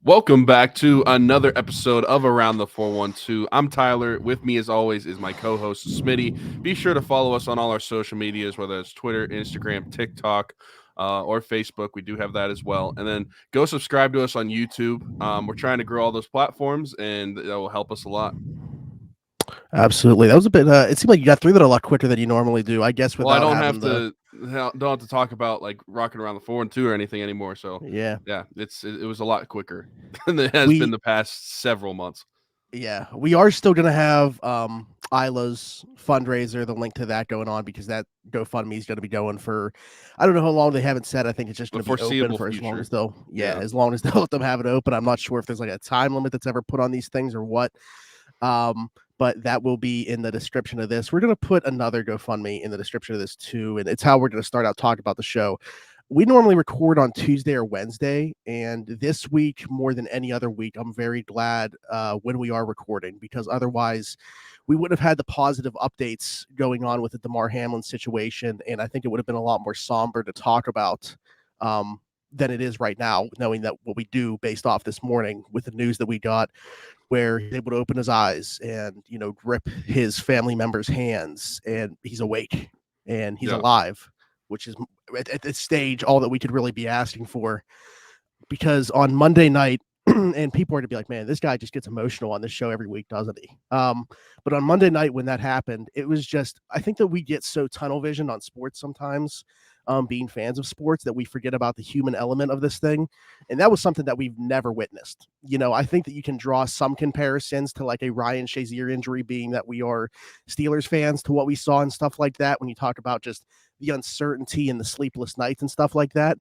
Welcome back to another episode of Around the 412. I'm Tyler. With me, as always, is my co-host Smitty. Be sure to follow us on all our social medias, whether it's Twitter, Instagram, TikTok, or Facebook. We do have that as well. And then go subscribe to us on YouTube. We're trying to grow all those platforms, and that will help us a lot. Absolutely. That was a bit it seemed like you got through that a lot quicker than you normally do, I guess, Well, I without don't having have the to talk about like rocking around the 4-2 or anything anymore. So yeah. yeah, it was a lot quicker than it has been We the past several months. yeah, we are still gonna have Isla's fundraiser, the link to that going on because that GoFundMe is gonna be going for I don't know how long they haven't said. I think it's just The gonna be open foreseeable for as long future. as they'll Yeah. as long as they'll let them have it open. I'm not sure if there's like a time limit that's ever put on these things or what. But that will be in the description of this. We're going to put another GoFundMe in the description of this too, and it's how we're going to start out talking about the show. We normally record on Tuesday or Wednesday, and this week, more than any other week, I'm very glad when we are recording because otherwise we would have had the positive updates going on with the Damar Hamlin situation, and I think it would have been a lot more somber to talk about than it is right now, knowing that what we do based off this morning with the news that we got where he's able to open his eyes and grip his family members' hands, and he's awake and he's Yeah. alive, which is at this stage all that we could really be asking for. Because on Monday night, and people are to be like, "Man, this guy just gets emotional on this show every week, doesn't he?" But on Monday night when that happened, it was just I think that we get so tunnel vision on sports sometimes. Being fans of sports, that we forget about the human element of this thing. And that was something that we've never witnessed. I think that you can draw some comparisons to like a Ryan Shazier injury, being that we are Steelers fans, to what we saw and stuff like that when you talk about just the uncertainty and the sleepless nights and stuff like that.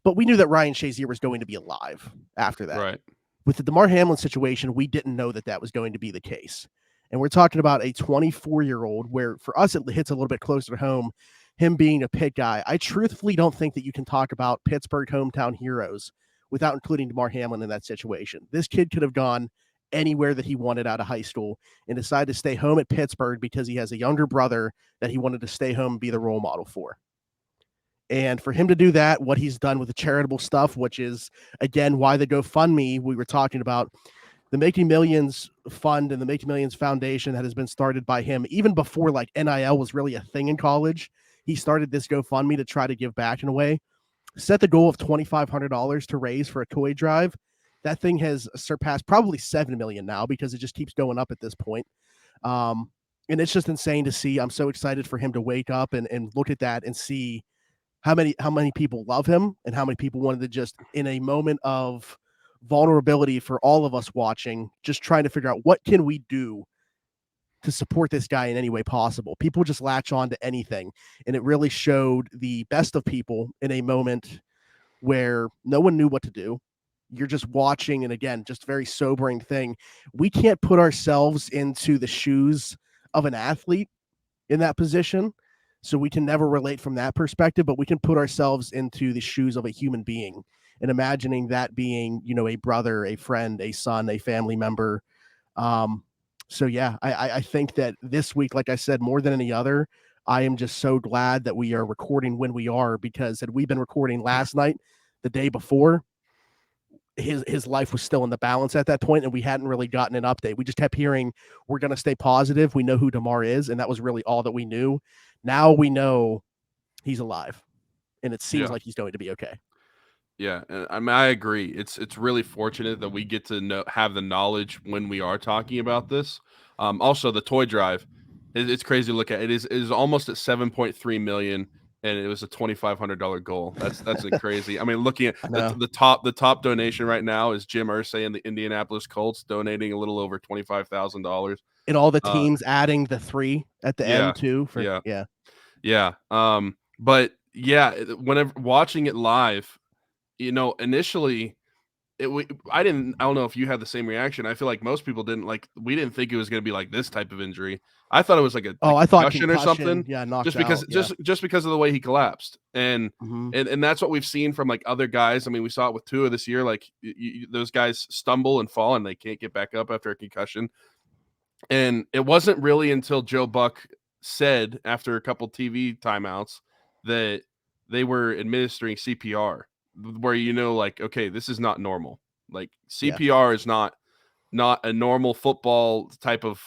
But we knew that Ryan Shazier was going to be alive after that. Right. With the Damar Hamlin situation, we didn't know that that was going to be the case. And we're talking about a 24-year-old where for us, it hits a little bit closer to home, him being a Pitt guy. I truthfully don't think that you can talk about Pittsburgh hometown heroes without including Damar Hamlin in that situation. This kid could have gone anywhere that he wanted out of high school and decided to stay home at Pittsburgh because he has a younger brother that he wanted to stay home and be the role model for. And for him to do that, what he's done with the charitable stuff, which is, again, why the GoFundMe we were talking about, the Making Millions Fund and the Making Millions Foundation that has been started by him, even before like NIL was really a thing in college. He started this GoFundMe to try to give back in a way, set the goal of $2,500 to raise for a toy drive. That thing has surpassed probably 7 million now because it just keeps going up at this point. And it's just insane to see. I'm so excited for him to wake up and look at that and see how many people love him and how many people wanted to just, in a moment of vulnerability for all of us watching, just trying to figure out what can we do to support this guy in any way possible. People just latch on to anything, and it really showed the best of people in a moment where no one knew what to do. You're just watching, and again, just very sobering thing. We can't put ourselves into the shoes of an athlete in that position, so we can never relate from that perspective, but we can put ourselves into the shoes of a human being and imagining that being, a brother, a friend, a son, a family member. So yeah, I think that this week, like I said, more than any other, I am just so glad that we are recording when we are, because had we been recording last night, the day before, his life was still in the balance at that point, and we hadn't really gotten an update. We just kept hearing we're going to stay positive. We know who Damar is, and that was really all that we knew. Now we know he's alive, and it seems Yeah. like he's going to be okay. Yeah, I mean, I agree. It's really fortunate that we get to have the knowledge when we are talking about this. Also, the toy drive, it's crazy to look at. It is almost at 7.3 million, and it was a $2,500 goal. That's crazy. I mean, looking at I know. the top donation right now is Jim Irsay and the Indianapolis Colts donating a little over $25,000. And all the teams adding the 3 at the Yeah, end too. For yeah, yeah. yeah. But yeah, whenever watching it live, initially I don't know if you had the same reaction. I feel like most people didn't. Like, we didn't think it was going to be like this type of injury. I thought it was like a Oh, I thought concussion or something, yeah, knocked just because out. Yeah. just because of the way he collapsed. And Mm-hmm. and that's what we've seen from like other guys. I mean, we saw it with Tua this year. Like, those guys stumble and fall and they can't get back up after a concussion. And it wasn't really until Joe Buck said, after a couple TV timeouts, that they were administering CPR, where like, okay, this is not normal. Like Yeah. CPR is not a normal football type of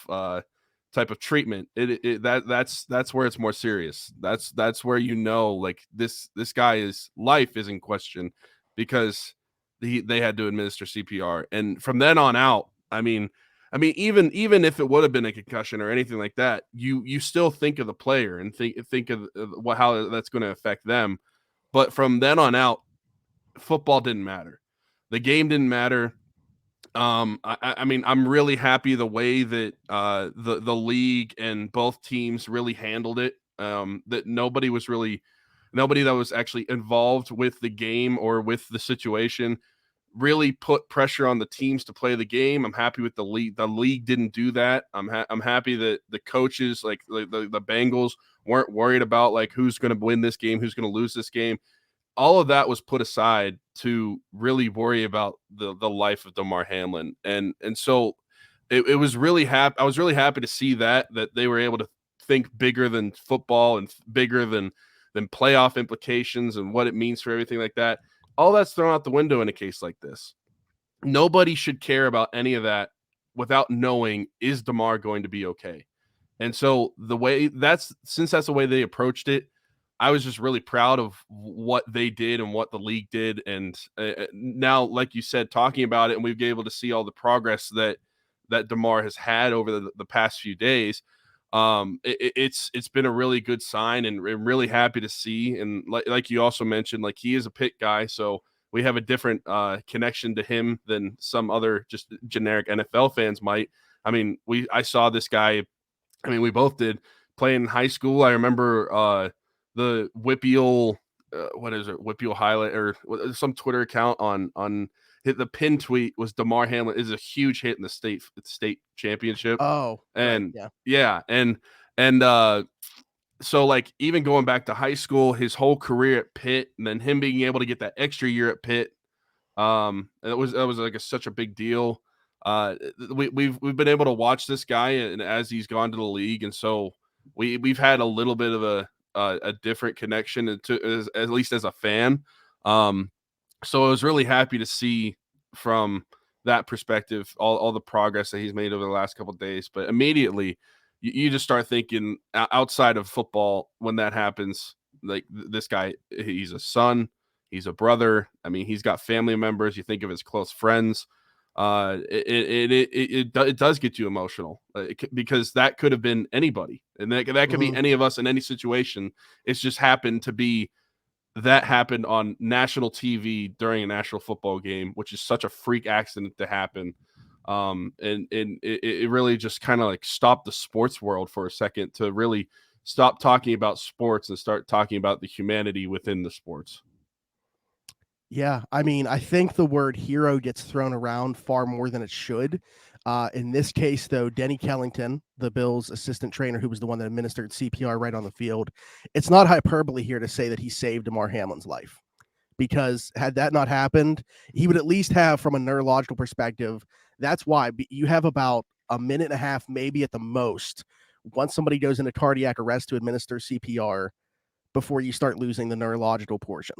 treatment. That's where it's more serious. That's where like this guy's life is in question because they had to administer CPR. And from then on out, I mean even if it would have been a concussion or anything like that, you still think of the player and think of how that's going to affect them. But from then on out, football didn't matter. The game didn't matter. I mean, I'm really happy the way that the league and both teams really handled it. That nobody that was actually involved with the game or with the situation really put pressure on the teams to play the game. I'm happy with the league. The league didn't do that. I'm happy that the coaches, like the Bengals, weren't worried about like who's going to win this game, who's going to lose this game. All of that was put aside to really worry about the life of Damar Hamlin. And so it was really happy. I was really happy to see that they were able to think bigger than football and bigger than playoff implications and what it means for everything like that. All that's thrown out the window in a case like this. Nobody should care about any of that without knowing, is Damar going to be okay? And so since that's the way they approached it, I was just really proud of what they did and what the league did. And now, like you said, talking about it, and we've been able to see all the progress that Damar has had over the past few days. It's been a really good sign, and I'm really happy to see. And like you also mentioned, like he is a Pitt guy, so we have a different connection to him than some other just generic NFL fans might. I mean, I saw this guy. I mean, we both did playing in high school. I remember the Whippeal, what is it? Whippeal highlight or some Twitter account on the pin tweet was Damar Hamlin is a huge hit in the state championship. Oh, And right, yeah. And so like even going back to high school, his whole career at Pitt, and then him being able to get that extra year at Pitt, that was like such a big deal. We've been able to watch this guy and as he's gone to the league, and so we've had a little bit of a different connection to at least as a fan. So I was really happy to see from that perspective all the progress that he's made over the last couple of days. But immediately you just start thinking outside of football when that happens. Like this guy, he's a son, he's a brother. I mean, he's got family members. You think of his close friends. It does get you emotional because that could have been anybody, and that could be any of us in any situation. It's just happened to be that happened on national TV during a national football game, which is such a freak accident to happen. And it really just kind of like stopped the sports world for a second to really stop talking about sports and start talking about the humanity within the sports. Yeah, I mean, I think the word hero gets thrown around far more than it should. In this case, though, Denny Kellington, the Bills' assistant trainer, who was the one that administered CPR right on the field, it's not hyperbole here to say that he saved Damar Hamlin's life. Because had that not happened, he would at least have, from a neurological perspective, that's why you have about a minute and a half, maybe at the most, once somebody goes into cardiac arrest to administer CPR before you start losing the neurological portion.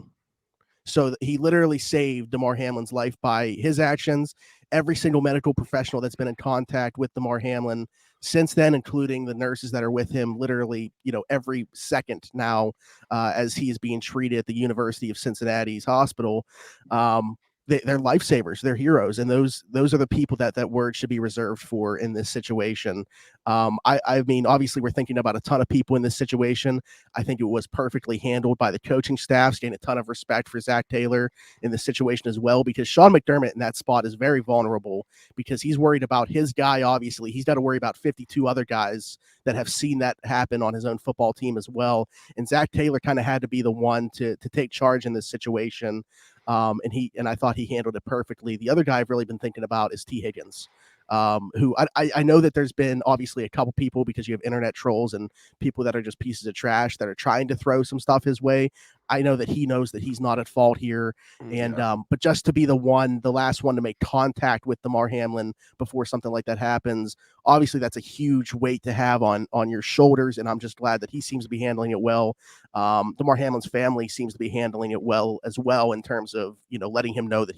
So he literally saved Damar Hamlin's life by his actions. Every single medical professional that's been in contact with Damar Hamlin since then, including the nurses that are with him, literally, every second now, as he is being treated at the University of Cincinnati's hospital. They're lifesavers, they're heroes, and those are the people that word should be reserved for in this situation. I mean, obviously, we're thinking about a ton of people in this situation. I think it was perfectly handled by the coaching staff, gained a ton of respect for Zach Taylor in this situation as well, because Sean McDermott in that spot is very vulnerable because he's worried about his guy. Obviously, he's got to worry about 52 other guys that have seen that happen on his own football team as well. And Zach Taylor kind of had to be the one to take charge in this situation. And I thought he handled it perfectly. The other guy I've really been thinking about is T. Higgins, who I know that there's been obviously a couple people, because you have internet trolls and people that are just pieces of trash that are trying to throw some stuff his way. I know that he knows that he's not at fault here. And Yeah. but just to be the last one to make contact with Damar Hamlin before something like that happens, obviously that's a huge weight to have on your shoulders. And I'm just glad that he seems to be handling it well. Damar Hamlin's family seems to be handling it well as well, in terms of, letting him know that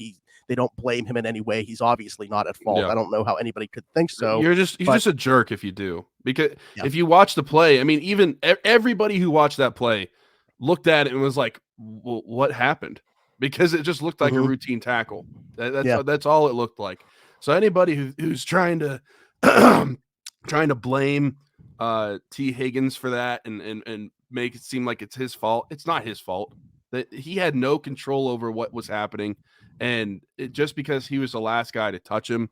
they don't blame him in any way. He's obviously not at fault. Yeah. I don't know how anybody could think so. You're just a jerk if you do, because Yeah. if you watch the play, I mean, even everybody who watched that play looked at it and was like, well, what happened? Because it just looked like a routine tackle. That's all it looked like. So anybody who's trying to trying to blame T. Higgins for that and make it seem like it's his fault, it's not his fault. That he had no control over what was happening, and just because he was the last guy to touch him,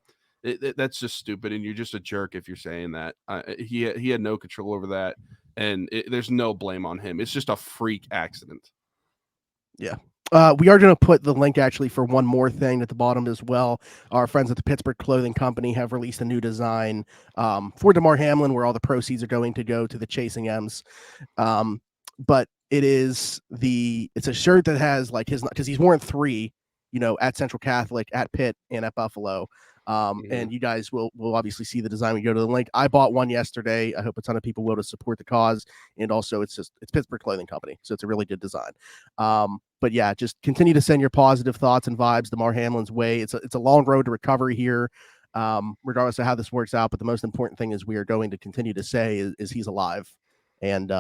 that's just stupid. And you're just a jerk if you're saying that. He had no control over that, and there's no blame on him. It's just a freak accident. Yeah. We are going to put the link actually for one more thing at the bottom as well. Our friends at the Pittsburgh Clothing Company have released a new design for Damar Hamlin, where all the proceeds are going to go to the Chasing M's. But it's a shirt that has like because he's worn 3, at Central Catholic, at Pitt, and at Buffalo. And you guys will obviously see the design when you go to the link. I bought one yesterday. I hope a ton of people will, to support the cause. And also it's Pittsburgh Clothing Company, so it's a really good design. But yeah, just continue to send your positive thoughts and vibes Damar Hamlin's way. It's a long road to recovery here, regardless of how this works out. But the most important thing is we are going to continue to say is he's alive. And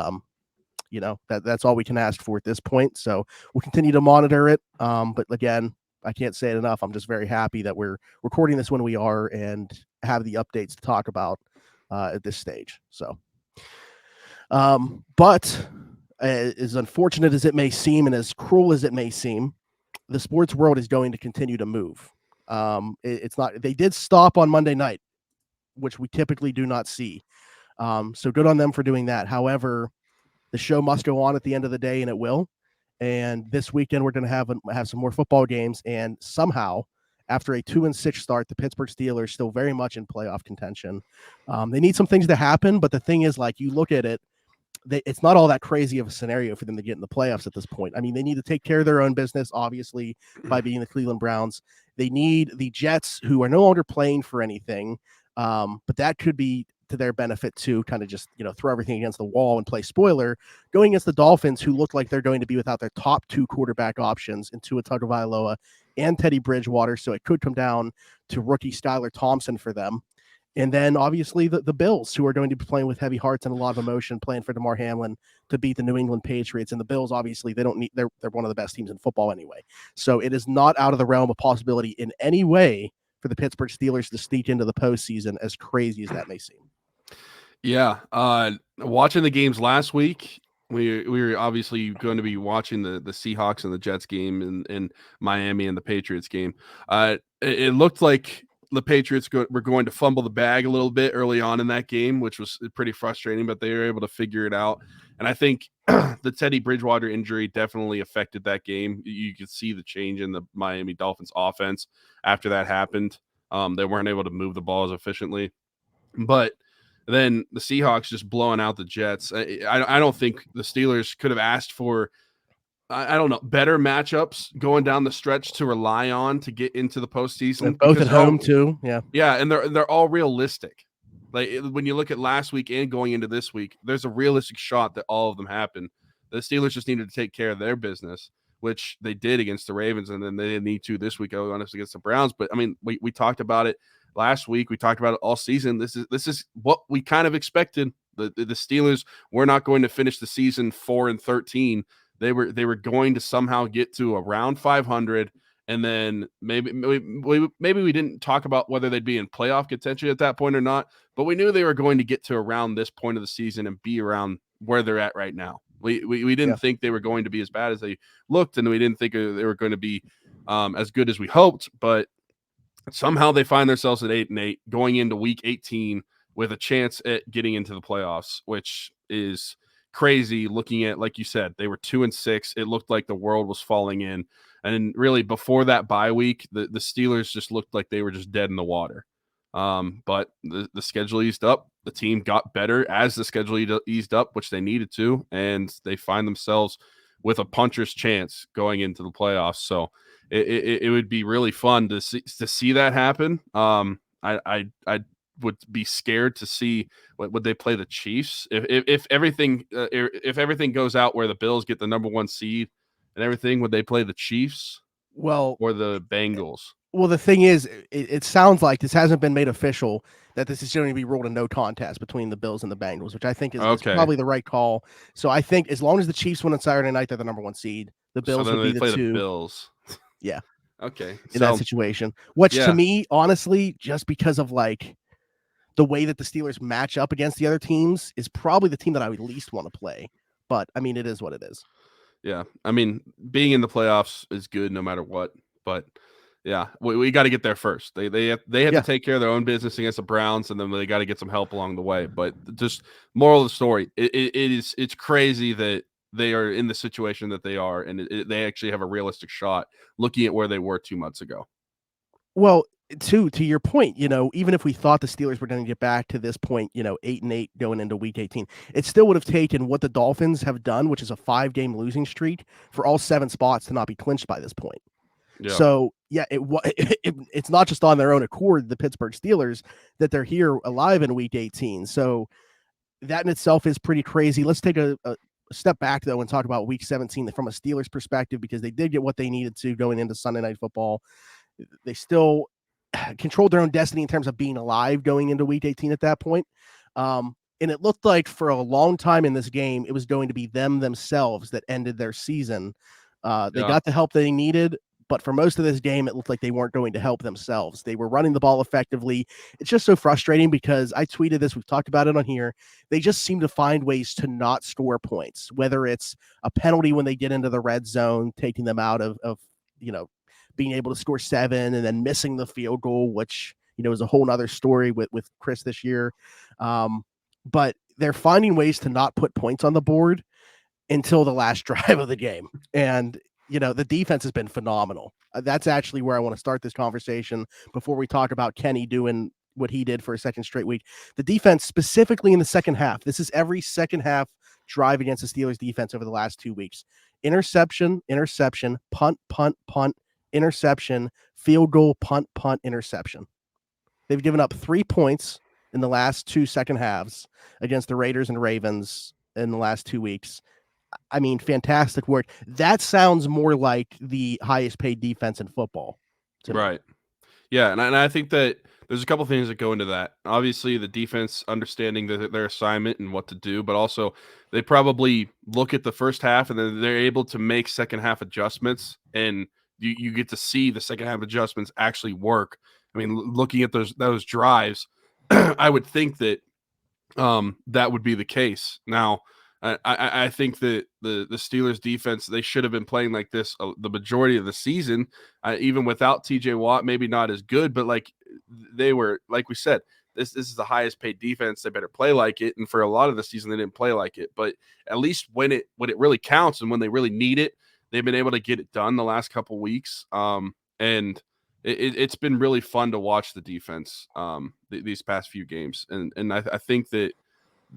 that's all we can ask for at this point. So we'll continue to monitor it. But again, I can't say it enough. I'm just very happy that we're recording this when we are and have the updates to talk about at this stage. So, but as unfortunate as it may seem and as cruel as it may seem, the sports world is going to continue to move. It's not. They did stop on Monday night, which we typically do not see. So good on them for doing that. However, the show must go on at the end of the day, and it will. And this weekend we're going to have some more football games, and somehow, after a 2-6 start, the Pittsburgh Steelers still very much in playoff contention. They need some things to happen, but the thing is, like, you look at it, it's not all that crazy of a scenario for them to get in the playoffs at this point. I mean, they need to take care of their own business, obviously, by beating the Cleveland Browns. They need the Jets, who are no longer playing for anything, but that could be to their benefit to kind of just, throw everything against the wall and play spoiler, going against the Dolphins, who look like they're going to be without their top 2 quarterback options in Tua Tagovailoa and Teddy Bridgewater. So it could come down to rookie Skylar Thompson for them. And then obviously the Bills, who are going to be playing with heavy hearts and a lot of emotion, playing for Damar Hamlin to beat the New England Patriots. And the Bills, obviously, they're one of the best teams in football anyway. So it is not out of the realm of possibility in any way for the Pittsburgh Steelers to sneak into the postseason, as crazy as that may seem. Yeah. Watching the games last week, we were obviously going to be watching the Seahawks and the Jets game and Miami and the Patriots game. It looked like the Patriots were going to fumble the bag a little bit early on in that game, which was pretty frustrating, but they were able to figure it out. And I think the Teddy Bridgewater injury definitely affected that game. You could see the change in the Miami Dolphins offense after that happened. They weren't able to move the ball as efficiently, but then the Seahawks just blowing out the Jets. I don't think the Steelers could have asked for, I don't know, better matchups going down the stretch to rely on to get into the postseason. They're both at home too. Yeah. Yeah. And they're all realistic. Like when you look at last week and going into this week, there's a realistic shot that all of them happen. The Steelers just needed to take care of their business, which they did against the Ravens. And then they didn't need to this week against the Browns. But I mean, we talked about it last week. We talked about it all season. This is what we kind of expected. The Steelers were not going to finish the season 4-13. They were going to somehow get to around 500, and then maybe we didn't talk about whether they'd be in playoff contention at that point or not, but we knew they were going to get to around this point of the season and be around where they're at right now. We didn't think they were going to be as bad as they looked, and we didn't think they were going to be as good as we hoped, but somehow they find themselves at 8-8 going into week 18 with a chance at getting into the playoffs, which is crazy looking at, like you said, they were 2-6. It looked like the world was falling in. And really before that bye week, the Steelers just looked like they were just dead in the water. But the schedule eased up. The team got better as the schedule eased up, which they needed to. And they find themselves with a puncher's chance going into the playoffs. So it would be really fun to see that happen. I would be scared to see would they play the Chiefs if everything goes out where the Bills get the number 1 seed and everything. Would they play the Chiefs Well, or the Bengals? Well, the thing is, it sounds like this hasn't been made official that this is going to be ruled a no contest between the Bills and the Bengals, which I think is Okay. probably the right call. So I think as long as the Chiefs win on Saturday night, they're the number 1 seed. The So Bills then would they be play the 2. the Bills. Yeah. Okay. In that situation, which yeah. to me, honestly, just because of like the way that the Steelers match up against the other teams, is probably the team that I would least want to play. But I mean, it is what it is. Yeah. I mean, being in the playoffs is good no matter what. But yeah, we got to get there first. They have to take care of their own business against the Browns, and then they got to get some help along the way. But just moral of the story, it's crazy that they are in the situation that they are, and they actually have a realistic shot looking at where they were 2 months ago. Well, to your point, even if we thought the Steelers were going to get back to this point, 8-8 going into week 18, it still would have taken what the Dolphins have done, which is a 5-game losing streak, for all 7 spots to not be clinched by this point. Yeah. So yeah, it's not just on their own accord, the Pittsburgh Steelers, that they're here alive in week 18. So that in itself is pretty crazy. Let's take a step back though and talk about week 17 from a Steelers perspective, because they did get what they needed to going into Sunday Night Football. They still controlled their own destiny in terms of being alive going into week 18 at that point. And it looked like for a long time in this game, it was going to be themselves that ended their season. They got the help they needed, but for most of this game, it looked like they weren't going to help themselves. They were running the ball effectively. It's just so frustrating because I tweeted this. We've talked about it on here. They just seem to find ways to not score points, whether it's a penalty when they get into the red zone, taking them out of being able to score 7 and then missing the field goal, which, is a whole nother story with Kris this year. But they're finding ways to not put points on the board until the last drive of the game. And, the defense has been phenomenal. That's actually where I want to start this conversation before we talk about Kenny doing what he did for a second straight week. The defense, specifically in the second half, this is every second half drive against the Steelers defense over the last 2 weeks. Interception, punt, interception, field goal, punt, interception. They've given up 3 points in the last 2 second halves against the Raiders and Ravens in the last 2 weeks. I mean, fantastic work. That sounds more like the highest paid defense in football. Right. Yeah, and I think that there's a couple things that go into that. Obviously, the defense understanding their assignment and what to do, but also they probably look at the first half and then they're able to make second half adjustments, and you get to see the second half adjustments actually work. I mean, looking at those drives, I would think that that would be the case. Now, I think that the Steelers defense, they should have been playing like this the majority of the season, even without TJ Watt, maybe not as good, but like they were, like we said, this is the highest paid defense. They better play like it. And for a lot of the season, they didn't play like it. But at least when it really counts and when they really need it, they've been able to get it done the last couple of weeks. And it's been really fun to watch the defense these past few games. And I think that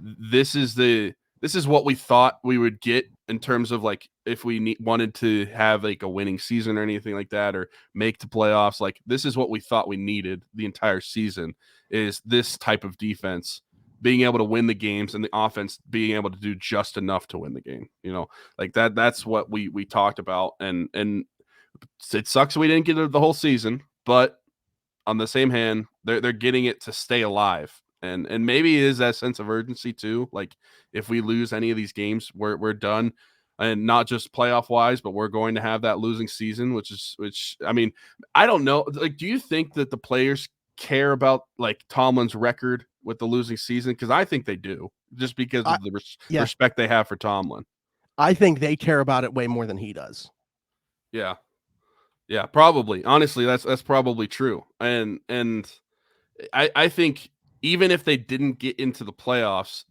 this is what we thought we would get in terms of like if we wanted to have like a winning season or anything like that or make the playoffs. Like this is what we thought we needed the entire season, is this type of defense being able to win the games and the offense being able to do just enough to win the game. Like that's what we talked about. And it sucks we didn't get it the whole season, but on the same hand, they're getting it to stay alive. And maybe it is that sense of urgency too. Like if we lose any of these games, we're done, and not just playoff wise, but we're going to have that losing season, which I mean, I don't know. Like, do you think that the players care about like Tomlin's record with the losing season? Because I think they do, just because of the respect they have for Tomlin. I think they care about it way more than he does. Yeah. Yeah, probably. Honestly, that's probably true. And I think even if they didn't get into the playoffs,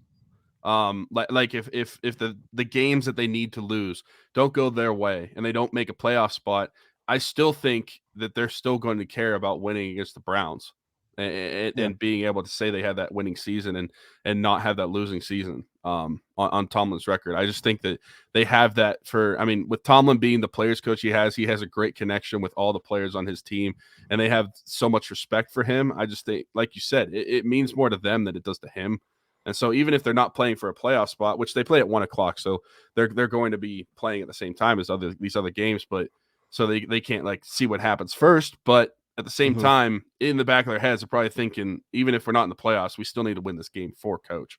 like if the games that they need to lose don't go their way and they don't make a playoff spot, I still think that they're still going to care about winning against the Browns. and being able to say they had that winning season and not have that losing season on Tomlin's record. I just think that they have that with Tomlin being the players coach he has a great connection with all the players on his team, and they have so much respect for him. I just think, like you said, it means more to them than it does to him. And so even if they're not playing for a playoff spot, which they play at 1:00, so they're going to be playing at the same time as these other games, but so they can't like see what happens first. But at the same time, in the back of their heads, they're probably thinking, even if we're not in the playoffs, we still need to win this game for coach.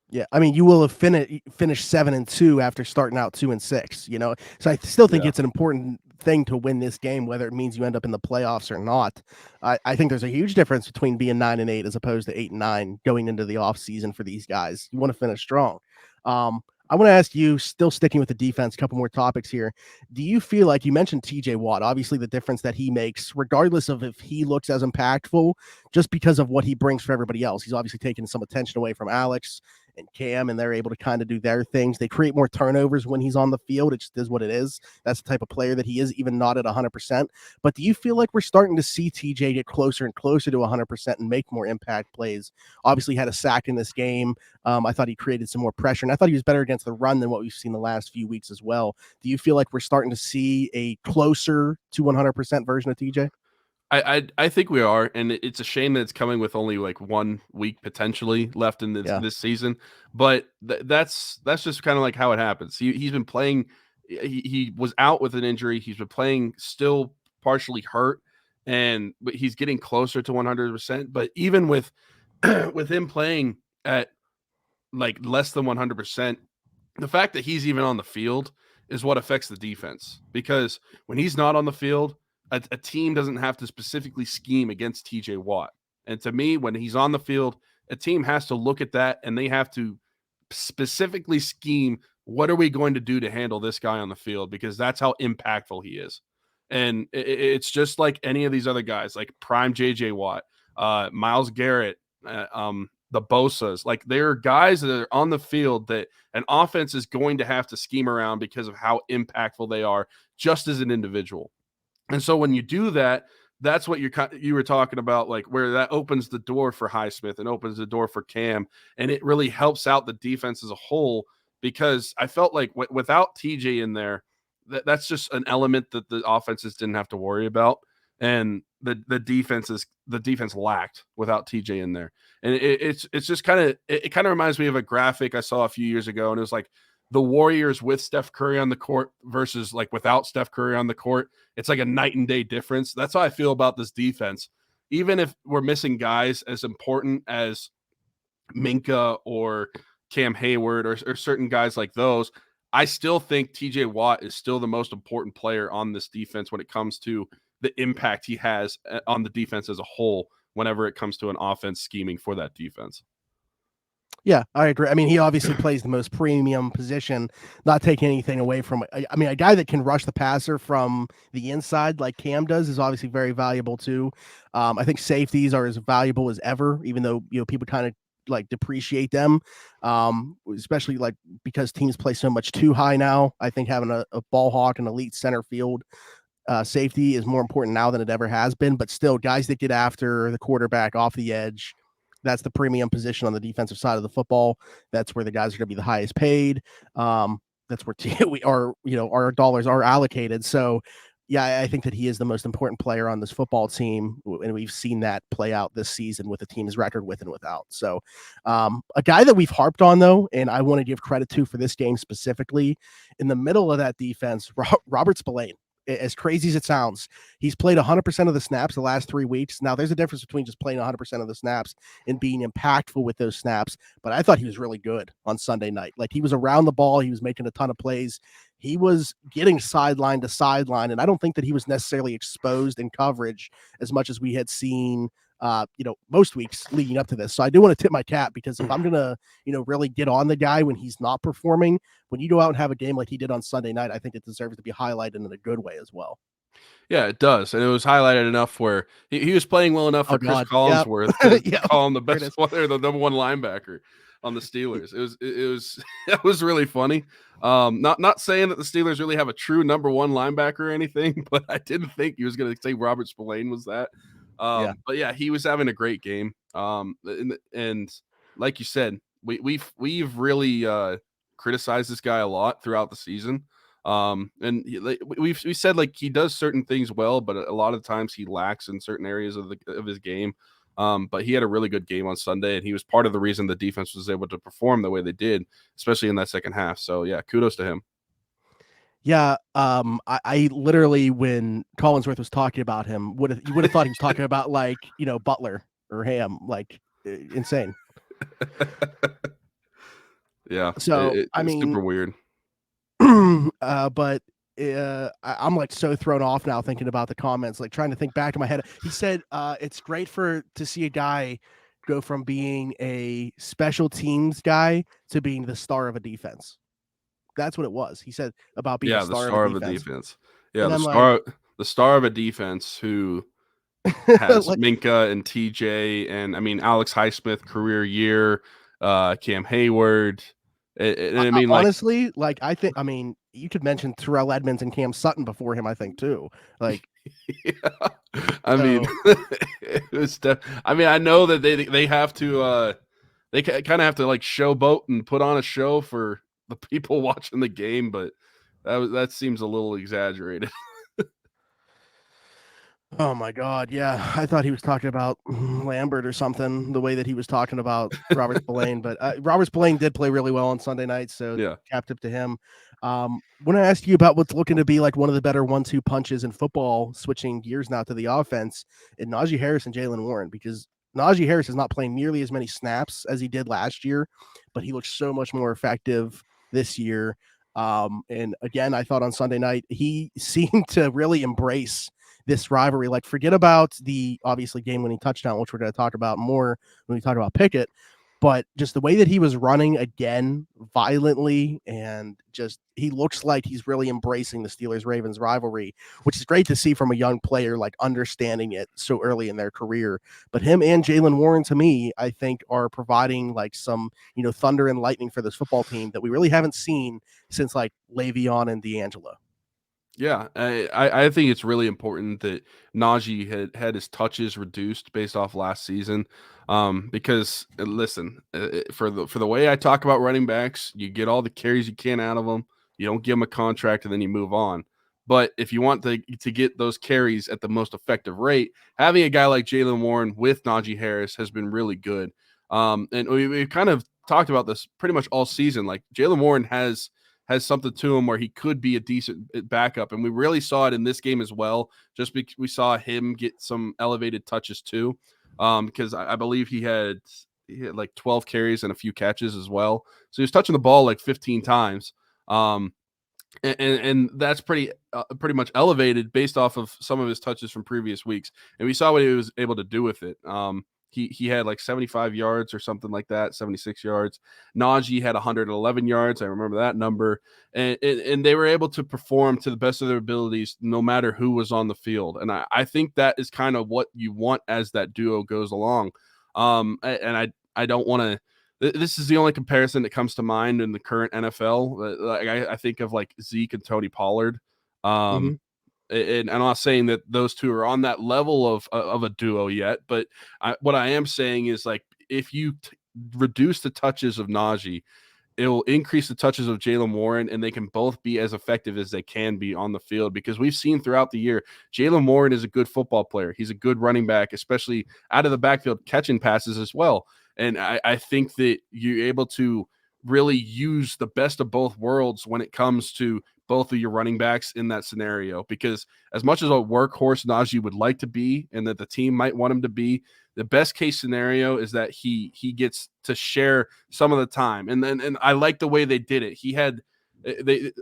Yeah, I mean, you will have finished 7-2 after starting out 2-6. You know, so I still think it's an important thing to win this game, whether it means you end up in the playoffs or not. I think there's a huge difference between being 9-8 as opposed to 8-9 going into the offseason for these guys. You want to finish strong. I want to ask you, still sticking with the defense, a couple more topics here. Do you feel like, you mentioned TJ Watt, obviously the difference that he makes, regardless of if he looks as impactful, just because of what he brings for everybody else. He's obviously taken some attention away from Alex and Cam, and they're able to kind of do their things. They create more turnovers when he's on the field. It just is what it is. That's the type of player that he is, even not at 100%. But do you feel like we're starting to see TJ get closer and closer to 100% and make more impact plays? Obviously had a sack in this game. I thought he created some more pressure, and I thought he was better against the run than what we've seen the last few weeks as well. Do you feel like we're starting to see a closer to 100% version of TJ? I think we are, and it's a shame that it's coming with only like 1 week potentially left in this season. But that's just kind of like how it happens. He's been playing. He was out with an injury. He's been playing still partially hurt, but he's getting closer to 100%. But even with with him playing at like less than 100%, the fact that he's even on the field is what affects the defense, because when he's not on the field, a team doesn't have to specifically scheme against TJ Watt. And to me, when he's on the field, a team has to look at that and they have to specifically scheme, what are we going to do to handle this guy on the field? Because that's how impactful he is. And it's just like any of these other guys, like prime JJ Watt, Myles Garrett, the Bosas. Like, there are guys that are on the field that an offense is going to have to scheme around because of how impactful they are just as an individual. And so when you do that, that's what you were talking about, like where that opens the door for Highsmith and opens the door for Cam, and it really helps out the defense as a whole, because I felt like without TJ in there, that's just an element that the offenses didn't have to worry about, and the defense lacked without TJ in there. And it's just kind of reminds me of a graphic I saw a few years ago, and it was like the Warriors with Steph Curry on the court versus like without Steph Curry on the court. It's like a night and day difference. That's how I feel about this defense. Even if we're missing guys as important as Minka or Cam Hayward or certain guys like those, I still think TJ Watt is still the most important player on this defense when it comes to the impact he has on the defense as a whole whenever it comes to an offense scheming for that defense. Yeah, I agree. I mean, he obviously plays the most premium position, not taking anything away from it. I mean, a guy that can rush the passer from the inside like Cam does is obviously very valuable too. I think safeties are as valuable as ever, even though, people kind of like depreciate them, especially like because teams play so much too high now. I think having a ball hawk and elite center field safety is more important now than it ever has been. But still, guys that get after the quarterback off the edge, that's the premium position on the defensive side of the football. That's where the guys are going to be the highest paid. That's where we are, our dollars are allocated. So, yeah, I think that he is the most important player on this football team, and we've seen that play out this season with the team's record with and without. So, a guy that we've harped on, though, and I want to give credit to for this game specifically, in the middle of that defense, Robert Spillane. As crazy as it sounds, he's played 100% of the snaps the last 3 weeks. Now, there's a difference between just playing 100% of the snaps and being impactful with those snaps, but I thought he was really good on Sunday night. Like, he was around the ball. He was making a ton of plays. He was getting sideline to sideline, and I don't think that he was necessarily exposed in coverage as much as we had seen most weeks leading up to this. So I do want to tip my cap, because if I'm going to, really get on the guy when he's not performing, when you go out and have a game like he did on Sunday night, I think it deserves to be highlighted in a good way as well. Yeah, it does. And it was highlighted enough where he was playing well enough for Chris Collinsworth to call him the best player, the number one linebacker on the Steelers. It was really funny. Not saying that the Steelers really have a true number one linebacker or anything, but I didn't think he was going to say Robert Spillane was that. Yeah. But yeah, he was having a great game. And like you said, we've really criticized this guy a lot throughout the season. And we said like he does certain things well, but a lot of times he lacks in certain areas of his game. But he had a really good game on Sunday, and he was part of the reason the defense was able to perform the way they did, especially in that second half. So yeah, kudos to him. Yeah, I literally, when Collinsworth was talking about him, you would have thought he was talking about, like, Butler or Ham, like, insane. Yeah, So, I it's mean, super weird. but I'm like so thrown off now thinking about the comments, like trying to think back in my head. He said it's great to see a guy go from being a special teams guy to being the star of a defense. That's what it was. He said about being the Yeah, the star of a star of a defense. defense. Yeah, And I'm like, the star of a defense who has like, Minka and TJ, and I mean Alex Highsmith career year, Cam Hayward. I mean, like, honestly, like, I mean, you could mention Terrell Edmonds and Cam Sutton before him, I think, too. Like, yeah, I mean, so it was. I mean, I know that they have to. They kind of have to like showboat and put on a show for the people watching the game, but that seems a little exaggerated. oh my God, yeah. I thought he was talking about Lambert or something, the way that he was talking about Robert Spillane. But Robert Spillane did play really well on Sunday night, so Yeah. cap tip to him. When I asked you about what's looking to be like one of the better 1-2 punches in football, switching gears now to the offense, and Najee Harris and Jaylen Warren, because Najee Harris is not playing nearly as many snaps as he did last year, but he looks so much more effective this year. And again, I thought on Sunday night he seemed to really embrace this rivalry. Like, forget about the obviously game-winning touchdown, which we're going to talk about more when we talk about Pickett, but just the way that he was running again violently, and just he looks like he's really embracing the Steelers-Ravens rivalry, which is great to see from a young player, like understanding it so early in their career. But him and Jaylen Warren, to me, I think are providing like some, thunder and lightning for this football team that we really haven't seen since like Le'Veon and D'Angelo. Yeah, I think it's really important that Najee had his touches reduced based off last season, because listen, for the way I talk about running backs, you get all the carries you can out of them, you don't give them a contract, and then you move on. But if you want to get those carries at the most effective rate, having a guy like Jaylen Warren with Najee Harris has been really good. And we've kind of talked about this pretty much all season. Like, Jaylen Warren has something to him where he could be a decent backup. And we really saw it in this game as well, just because we saw him get some elevated touches too. Because I believe he had like 12 carries and a few catches as well. So he was touching the ball like 15 times. And that's pretty much elevated based off of some of his touches from previous weeks. And we saw what he was able to do with it. He had like 75 yards or something like that, 76 yards. Najee had 111 yards. I remember that number. And they were able to perform to the best of their abilities no matter who was on the field. And I think that is kind of what you want as that duo goes along. And I don't want to. This is the only comparison that comes to mind in the current NFL. Like, I think of like Zeke and Tony Pollard. Mm-hmm. And I'm not saying that those two are on that level of a duo yet, but what I am saying is, like, if you reduce the touches of Najee, it will increase the touches of Jaylen Warren, and they can both be as effective as they can be on the field, because we've seen throughout the year, Jaylen Warren is a good football player. He's a good running back, especially out of the backfield, catching passes as well. And I think that you're able to really use the best of both worlds when it comes to both of your running backs in that scenario, because as much as a workhorse Najee would like to be, and that the team might want him to be, the best case scenario is that he gets to share some of the time. And I like the way they did it. He had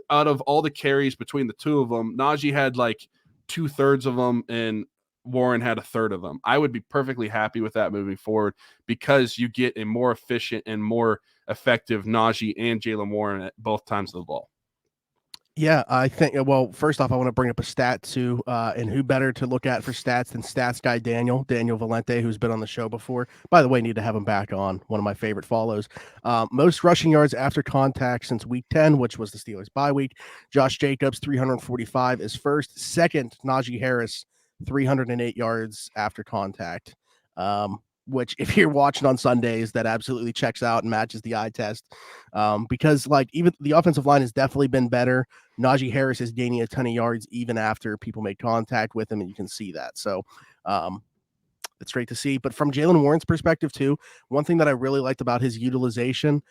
out of all the carries between the two of them, Najee had like 2/3 of them, and Warren had 1/3 of them. I would be perfectly happy with that moving forward, because you get a more efficient and more effective Najee and Jaylen Warren at both times of the ball. Yeah, I think, well, first off, I want to bring up a stat too, and who better to look at for stats than stats guy Daniel Valente, who's been on the show before. By the way, need to have him back on, one of my favorite follows. Most rushing yards after contact since week 10, which was the Steelers bye week. Josh Jacobs, 345 is first. Second, Najee Harris, 308 yards after contact. Which if you're watching on Sundays, that absolutely checks out and matches the eye test. Because like even the offensive line has definitely been better. Najee Harris is gaining a ton of yards even after people make contact with him, and you can see that. So it's great to see. But from Jaylen Warren's perspective too, one thing that I really liked about his utilization,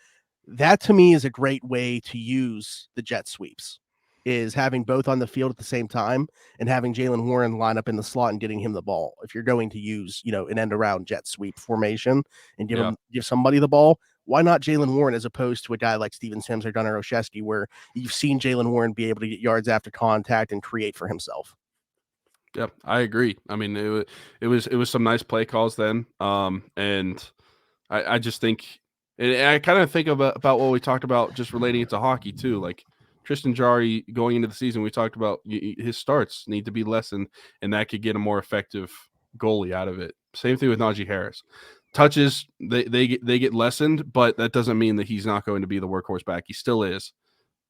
that to me is a great way to use the jet sweeps, is having both on the field at the same time and having Jaylen Warren line up in the slot and getting him the ball. If you're going to use, an end around jet sweep formation and give somebody the ball, why not Jaylen Warren as opposed to a guy like Steven Sims or Gunnar Olszewski, where you've seen Jaylen Warren be able to get yards after contact and create for himself? Yep, I agree. I mean, it was some nice play calls then, and I just think, and I kind of think about what we talked about just relating it to hockey too. Like Tristan Jarry going into the season, we talked about his starts need to be lessened, and that could get a more effective goalie out of it. Same thing with Najee Harris. Touches they get lessened, but that doesn't mean that he's not going to be the workhorse back. He still is,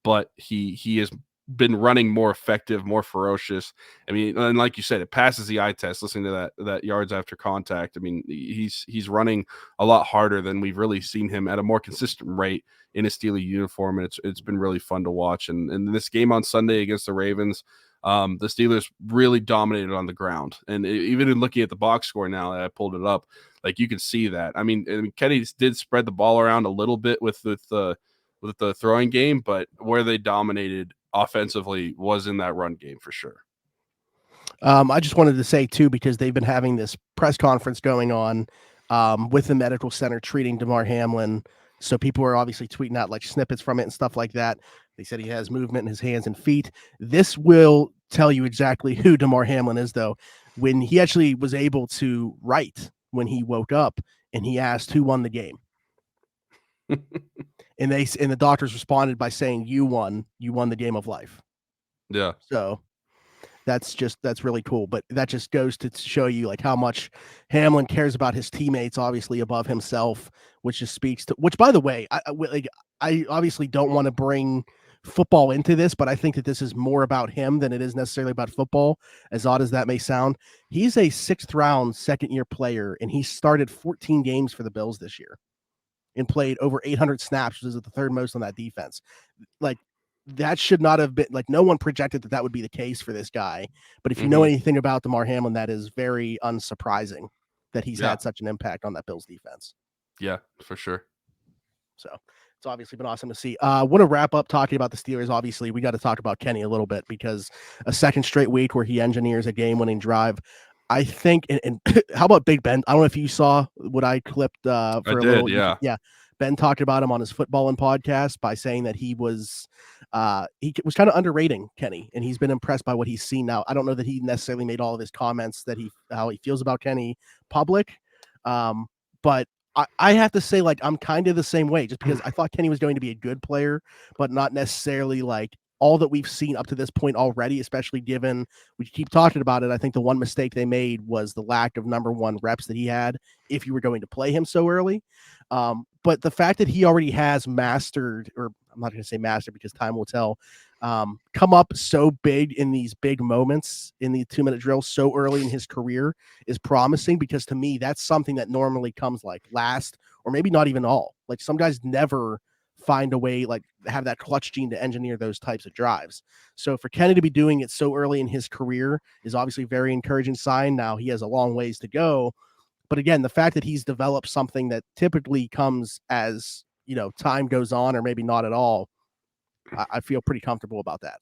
but he has been running more effective, more ferocious. I mean, and like you said, it passes the eye test. Listening to that yards after contact, I mean, he's running a lot harder than we've really seen him at a more consistent rate in a Steeler uniform, and it's been really fun to watch. And this game on Sunday against the Ravens, the Steelers really dominated on the ground, and even in looking at the box score now that I pulled it up, like you can see that. I mean, Kenny did spread the ball around a little bit with the throwing game, but where they dominated offensively was in that run game for sure. I just wanted to say too, because they've been having this press conference going on with the medical center treating Damar Hamlin. So people are obviously tweeting out like snippets from it and stuff like that. They said he has movement in his hands and feet. This will tell you exactly who Damar Hamlin is, though. When he actually was able to write when he woke up and he asked who won the game. And the doctors responded by saying, you won the game of life. Yeah. So that's really cool. But that just goes to show you like how much Hamlin cares about his teammates, obviously above himself, which just speaks to, which by the way, I obviously don't want to bring football into this, but I think that this is more about him than it is necessarily about football, as odd as that may sound. He's a 6th round, second-year player, and he started 14 games for the Bills this year and played over 800 snaps, which is the 3rd most on that defense. Like, that should not have been, like, no one projected that would be the case for this guy. But if you know anything about Damar Hamlin, that is very unsurprising that he's had such an impact on that Bills defense. Yeah, for sure. So it's obviously been awesome to see. I want to wrap up talking about the Steelers. Obviously, we got to talk about Kenny a little bit, because a second straight week where he engineers a game-winning drive. I think, and how about Big Ben? I don't know if you saw what I clipped for a little. Yeah. Yeah. Ben talked about him on his Football and podcast by saying that he was kind of underrating Kenny, and he's been impressed by what he's seen. Now, I don't know that he necessarily made all of his comments that how he feels about Kenny public, but I have to say, like, I'm kind of the same way, just because I thought Kenny was going to be a good player, but not necessarily like all that we've seen up to this point already, especially given we keep talking about it. I think the one mistake they made was the lack of number 1 reps that he had if you were going to play him so early. But the fact that he already has mastered, or I'm not going to say mastered because time will tell, come up so big in these big moments in the 2-minute drill so early in his career is promising, because to me, that's something that normally comes like last, or maybe not even all. Like, some guys never find a way, like, have that clutch gene to engineer those types of drives. So for Kenny to be doing it so early in his career is obviously a very encouraging sign. Now he has a long ways to go, but again, the fact that he's developed something that typically comes as, time goes on, or maybe not at all, I feel pretty comfortable about that.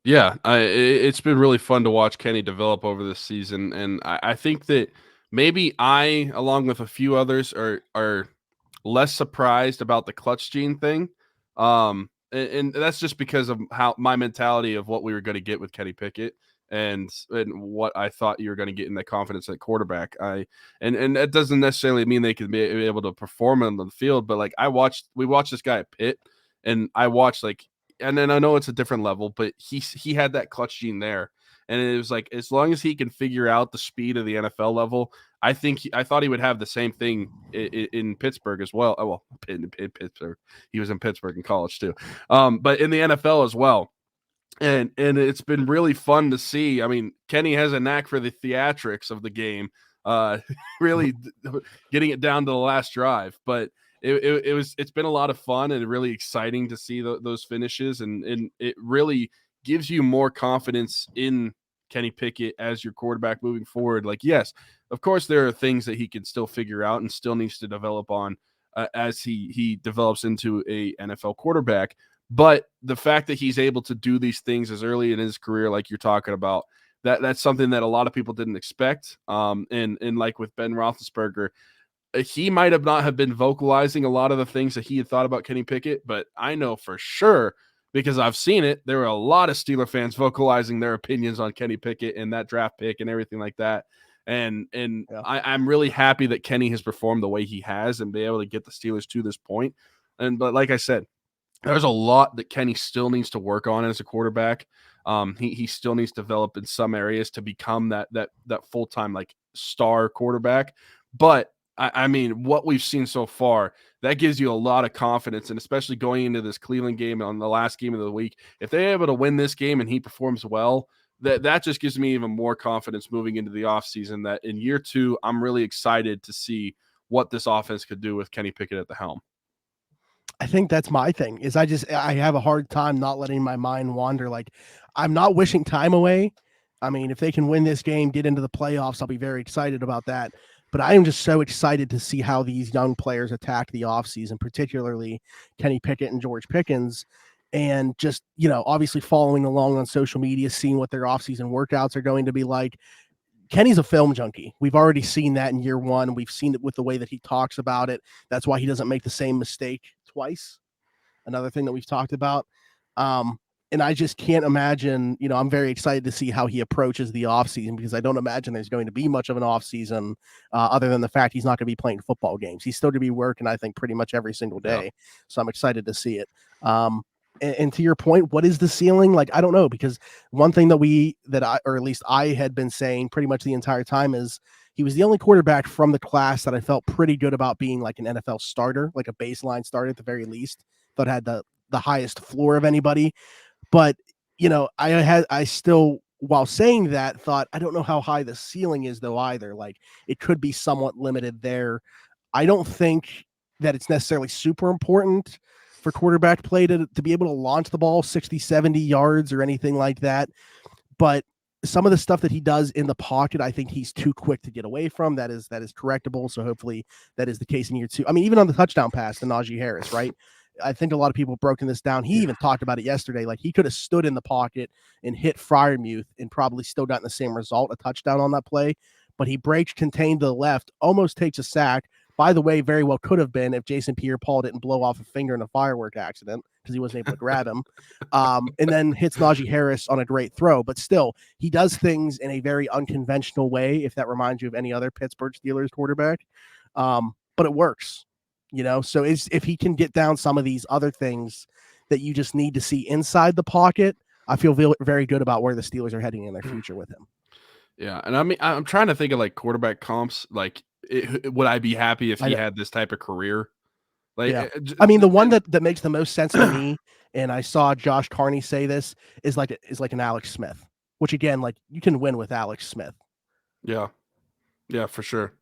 Yeah, it's been really fun to watch Kenny develop over this season, and I think that maybe I, along with a few others, are less surprised about the clutch gene thing, and that's just because of how my mentality of what we were going to get with Kenny Pickett, and what I thought you were going to get in that confidence at quarterback. And that doesn't necessarily mean they could be able to perform on the field, but like we watched this guy at Pitt, and I watched and then I know it's a different level, but he had that clutch gene there. And it was like, as long as he can figure out the speed of the NFL level, I thought he would have the same thing in Pittsburgh as well. Oh, well, in Pittsburgh. He was in Pittsburgh in college too. But in the NFL as well. And it's been really fun to see. I mean, Kenny has a knack for the theatrics of the game, really getting it down to the last drive. But it's been a lot of fun and really exciting to see those finishes, and it really gives you more confidence in Kenny Pickett as your quarterback moving forward. Like, yes, of course, there are things that he can still figure out and still needs to develop on as he develops into a NFL quarterback. But the fact that he's able to do these things as early in his career, like you're talking about, that's something that a lot of people didn't expect. And like with Ben Roethlisberger, he might have not have been vocalizing a lot of the things that he had thought about Kenny Pickett, but I know for sure because I've seen it. There were a lot of Steeler fans vocalizing their opinions on Kenny Pickett and that draft pick and everything like that. And yeah. I'm really happy that Kenny has performed the way he has and be able to get the Steelers to this point. But like I said, there's a lot that Kenny still needs to work on as a quarterback. He still needs to develop in some areas to become that full-time like star quarterback. But I mean, what we've seen so far, that gives you a lot of confidence, and especially going into this Cleveland game on the last game of the week, if they're able to win this game and he performs well, that just gives me even more confidence moving into the offseason that in year 2, I'm really excited to see what this offense could do with Kenny Pickett at the helm. I think that's my thing is I have a hard time not letting my mind wander. Like, I'm not wishing time away. I mean, if they can win this game, get into the playoffs, I'll be very excited about that. But I am just so excited to see how these young players attack the offseason, particularly Kenny Pickett and George Pickens. And just, obviously following along on social media, seeing what their offseason workouts are going to be like. Kenny's a film junkie. We've already seen that in year 1. We've seen it with the way that he talks about it. That's why he doesn't make the same mistake twice. Another thing that we've talked about. And I just can't imagine, I'm very excited to see how he approaches the offseason because I don't imagine there's going to be much of an offseason other than the fact he's not going to be playing football games. He's still going to be working, I think, pretty much every single day. Yeah. So I'm excited to see it. And to your point, what is the ceiling? Like, I don't know, because one thing that I had been saying pretty much the entire time is he was the only quarterback from the class that I felt pretty good about being like an NFL starter, like a baseline starter at the very least, that had the highest floor of anybody. But, I still, while saying that, thought, I don't know how high the ceiling is though either. Like, it could be somewhat limited there. I don't think that it's necessarily super important for quarterback play to be able to launch the ball 60, 70 yards or anything like that. But some of the stuff that he does in the pocket, I think he's too quick to get away from. That is correctable. So hopefully that is the case in year 2. I mean, even on the touchdown pass to Najee Harris, right? I think a lot of people have broken this down. He even talked about it yesterday. Like, he could have stood in the pocket and hit Freiermuth and probably still gotten the same result, a touchdown on that play. But he breaks contained to the left, almost takes a sack. By the way, very well could have been if Jason Pierre-Paul didn't blow off a finger in a firework accident because he wasn't able to grab him. And then hits Najee Harris on a great throw. But still, he does things in a very unconventional way, if that reminds you of any other Pittsburgh Steelers quarterback. But it works, So if he can get down some of these other things that you just need to see inside the pocket, I feel very good about where the Steelers are heading in their future with him. Yeah, and I mean, I'm trying to think of like quarterback comps. Like, would I be happy if he had this type of career? Like, yeah. I mean, the one that makes the most sense to me, and I saw Josh Carney say this, is like an Alex Smith, which again, like, you can win with Alex Smith. Yeah, for sure.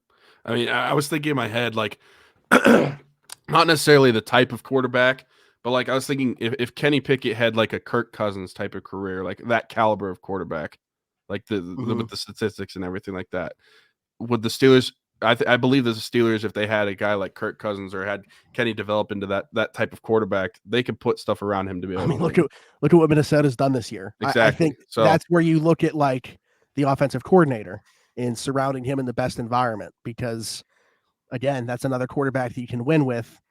I mean, I was thinking in my head, like, not necessarily the type of quarterback, but like I was thinking if Kenny Pickett had like a Kirk Cousins type of career, like that caliber of quarterback, like with the statistics and everything like that, would the Steelers? I believe the Steelers, if they had a guy like Kirk Cousins or had Kenny develop into that type of quarterback, they could put stuff around him to be able. I mean, look at what Minnesota's done this year. Exactly. I think that's where you look at like the offensive coordinator and surrounding him in the best environment, because again, that's another quarterback that you can win with.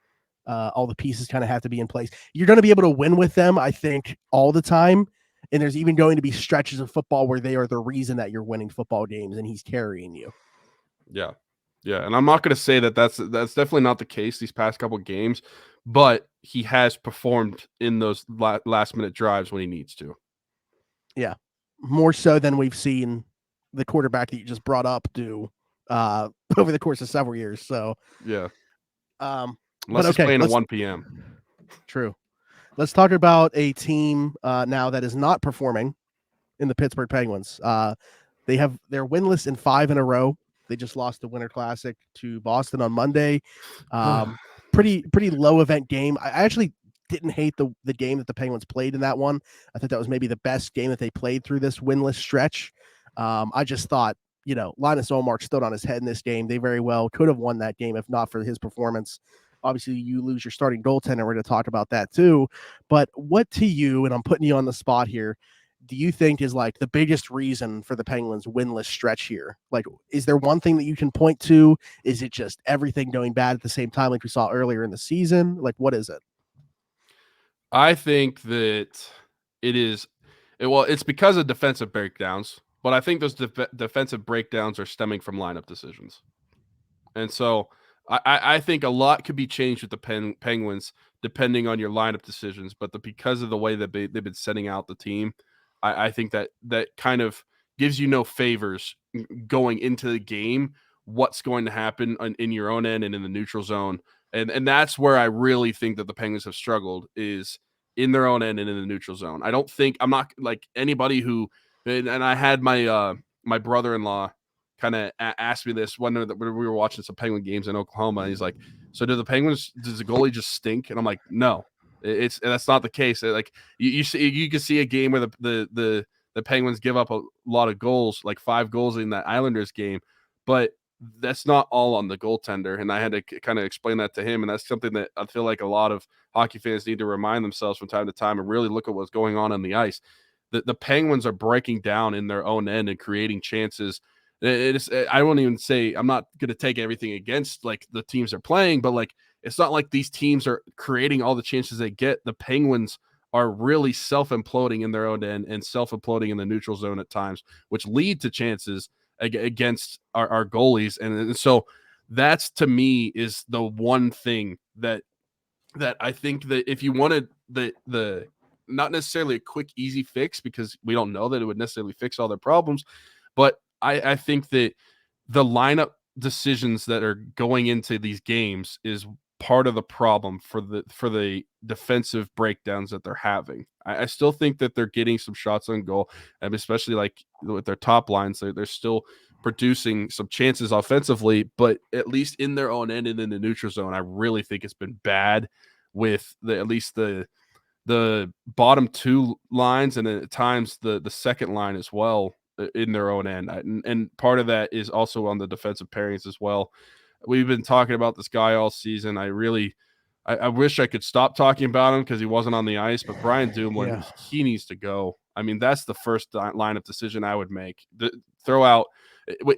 All the pieces kind of have to be in place. You're going to be able to win with them, I think, all the time. And there's even going to be stretches of football where they are the reason that you're winning football games and he's carrying you. Yeah. Yeah. And I'm not going to say that that's definitely not the case these past couple of games, but he has performed in those last minute drives when he needs to. Yeah. More so than we've seen the quarterback that you just brought up do over the course of several years. So, yeah. Unless he's playing at 1 p.m. True. Let's talk about a team now that is not performing in the Pittsburgh Penguins. They're winless in 5 in a row. They just lost the Winter Classic to Boston on Monday. Pretty low event game. I actually didn't hate the game that the Penguins played in that one. I think that was maybe the best game that they played through this winless stretch. I just thought, Linus Ullmark stood on his head in this game. They very well could have won that game if not for his performance. Obviously, you lose your starting goaltender. We're going to talk about that too. But what to you, and I'm putting you on the spot here, do you think is like the biggest reason for the Penguins winless stretch here? Like, is there one thing that you can point to? Is it just everything going bad at the same time like we saw earlier in the season? Like, what is it? I think that it's because of defensive breakdowns, but I think those defensive breakdowns are stemming from lineup decisions. And so I think a lot could be changed with the Penguins depending on your lineup decisions, but because of the way that they've been setting out the team, I think that kind of gives you no favors going into the game, what's going to happen in your own end and in the neutral zone. And that's where I really think that the Penguins have struggled is in their own end and in the neutral zone. I'm not like anybody who, and I had my my brother-in-law kind of asked me this when we were watching some Penguin games in Oklahoma. And he's like, so does the goalie just stink? And I'm like, no, that's not the case. Like you can see a game where the Penguins give up a lot of goals, like 5 goals in that Islanders game, but that's not all on the goaltender. And I had to kind of explain that to him. And that's something that I feel like a lot of hockey fans need to remind themselves from time to time and really look at what's going on the ice. The Penguins are breaking down in their own end and creating chances. I won't even say, I'm not going to take everything against like the teams they're playing, but like, it's not like these teams are creating all the chances they get. The Penguins are really self-imploding in their own end and self-imploding in the neutral zone at times, which lead to chances against our goalies. And so that's, to me, is the one thing that I think that if you wanted the not necessarily a quick, easy fix, because we don't know that it would necessarily fix all their problems, but I think that the lineup decisions that are going into these games is part of the problem for the defensive breakdowns that they're having. I still think that they're getting some shots on goal, and especially like with their top lines, they're still producing some chances offensively, but at least in their own end and in the neutral zone, I really think it's been bad with at least the bottom 2 lines, and at times the second line as well in their own end. And part of that is also on the defensive pairings as well. We've been talking about this guy all season. I wish I could stop talking about him because he wasn't on the ice, but Brian Dumoulin, he needs to go. I mean, that's the first lineup decision I would make. Throw out,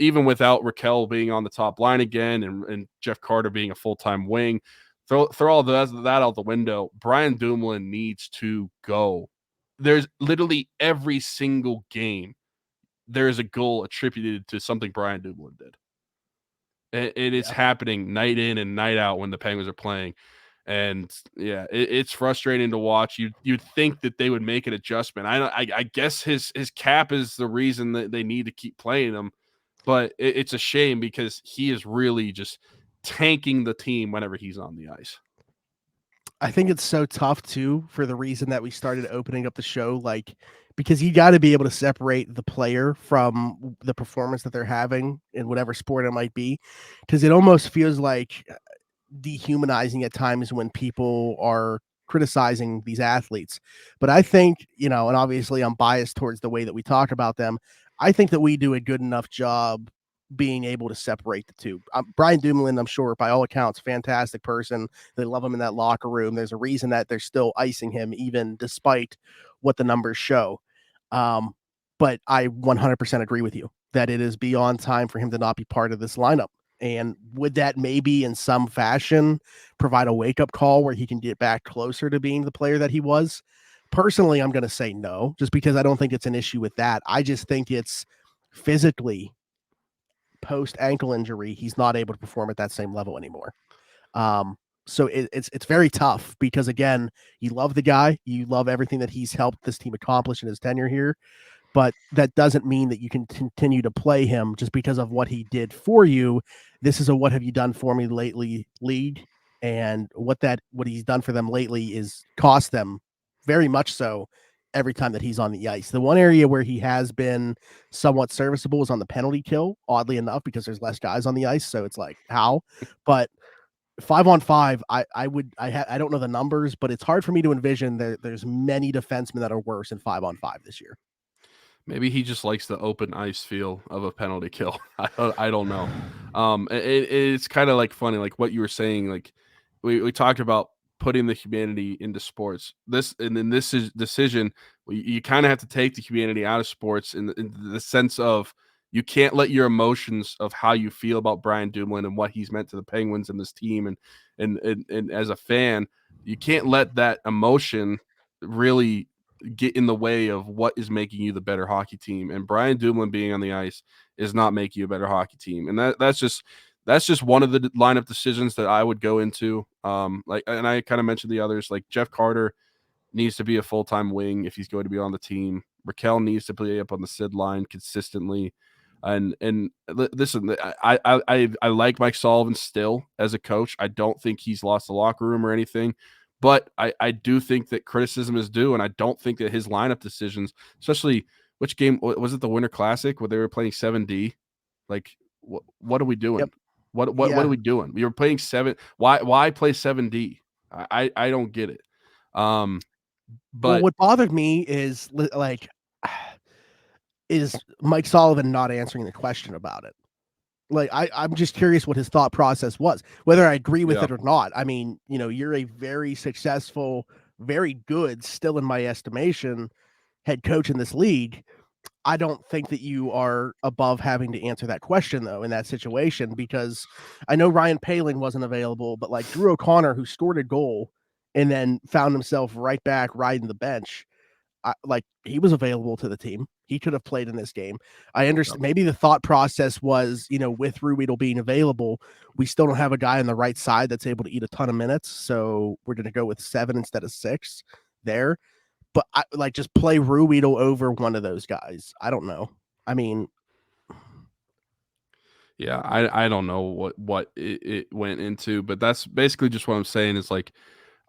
even without Raquel being on the top line again and Jeff Carter being a full-time wing, throw all that out the window. Brian Dumoulin needs to go. There's literally every single game there is a goal attributed to something Brian Dumoulin did. It is happening night in and night out when the Penguins are playing. And yeah, it's frustrating to watch. You'd think that they would make an adjustment. I guess his cap is the reason that they need to keep playing him, but it's a shame because he is really just tanking the team whenever he's on the ice. I think it's so tough too, for the reason that we started opening up the show, like, because you got to be able to separate the player from the performance that they're having in whatever sport it might be, because it almost feels like dehumanizing at times when people are criticizing these athletes. But I think, and obviously I'm biased towards the way that we talk about them. I think that we do a good enough job being able to separate the two. Brian Dumoulin, I'm sure, by all accounts, fantastic person. They love him in that locker room. There's a reason that they're still icing him, even despite what the numbers show. But I 100% agree with you that it is beyond time for him to not be part of this lineup. And would that maybe in some fashion provide a wake-up call where he can get back closer to being the player that he was? Personally, I'm going to say no, just because I don't think it's an issue with that. I just think it's physically, post ankle injury, he's not able to perform at that same level anymore. So it's very tough because, again, you love the guy, you love everything that he's helped this team accomplish in his tenure here, but that doesn't mean that you can continue to play him just because of what he did for you. This is a what have you done for me lately league, and what he's done for them lately is cost them very much so every time that he's on the ice. The one area where he has been somewhat serviceable is on the penalty kill, oddly enough, because there's less guys on the ice. So it's like, how? But 5-on-5, I don't know the numbers, but it's hard for me to envision there's many defensemen that are worse in 5-on-5 this year. Maybe he just likes the open ice feel of a penalty kill. I don't know. It's kind of like funny, like what you were saying. Like we talked about putting the humanity into sports. This decision. You kind of have to take the humanity out of sports in the sense of you can't let your emotions of how you feel about Brian Dumoulin and what he's meant to the Penguins and this team and as a fan, you can't let that emotion really get in the way of what is making you the better hockey team. And Brian Dumoulin being on the ice is not making you a better hockey team. And that's just one of the lineup decisions that I would go into. And I kind of mentioned the others, like Jeff Carter needs to be a full-time wing if he's going to be on the team. Raquel needs to play up on the Sid line consistently. And listen, I like Mike Sullivan still as a coach. I don't think he's lost the locker room or anything. But I do think that criticism is due, and I don't think that his lineup decisions, especially which game was it, the Winter Classic where they were playing 7D? Like, what are we doing? Yep. What are we doing? We were playing 7. Why play 7D? I don't get it. But what bothered me is is Mike Sullivan not answering the question about it. Like, I'm just curious what his thought process was, whether I agree with it or not. I mean, you're a very successful, very good, still in my estimation, head coach in this league. I don't think that you are above having to answer that question, though, in that situation, because I know Ryan Poehling wasn't available, but like Drew O'Connor, who scored a goal and then found himself right back riding the bench, he was available to the team. He could have played in this game. I understand. Maybe the thought process was, with Ruedel being available, we still don't have a guy on the right side that's able to eat a ton of minutes. So we're going to go with 7 instead of 6 there. But just play Ruedel over one of those guys. I don't know. I mean, yeah, I don't know what it went into, but that's basically just what I'm saying is like,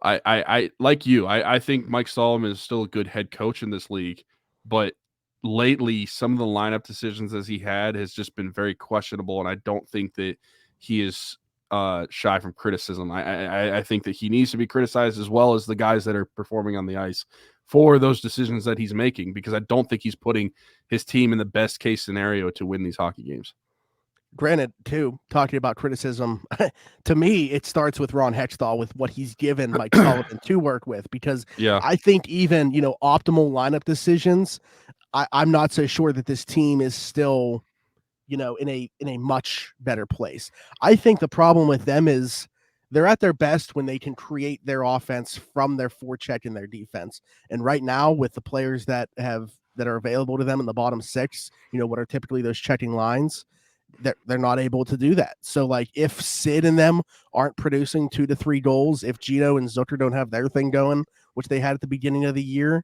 I like you. I think Mike Sullivan is still a good head coach in this league, but lately some of the lineup decisions as he had has just been very questionable, and I don't think that he is shy from criticism. I think that he needs to be criticized as well as the guys that are performing on the ice for those decisions that he's making, because I don't think he's putting his team in the best case scenario to win these hockey games. Granted, too, talking about criticism, to me, it starts with Ron Hextall with what he's given Mike Sullivan to work with, because I think even, optimal lineup decisions, I'm not so sure that this team is still, in a much better place. I think the problem with them is they're at their best when they can create their offense from their forecheck and their defense. And right now, with the players that are available to them in the bottom 6, what are typically those checking lines, they're not able to do that. So like, if Sid and them aren't producing 2 to 3 goals, if Gino and Zucker don't have their thing going, which they had at the beginning of the year,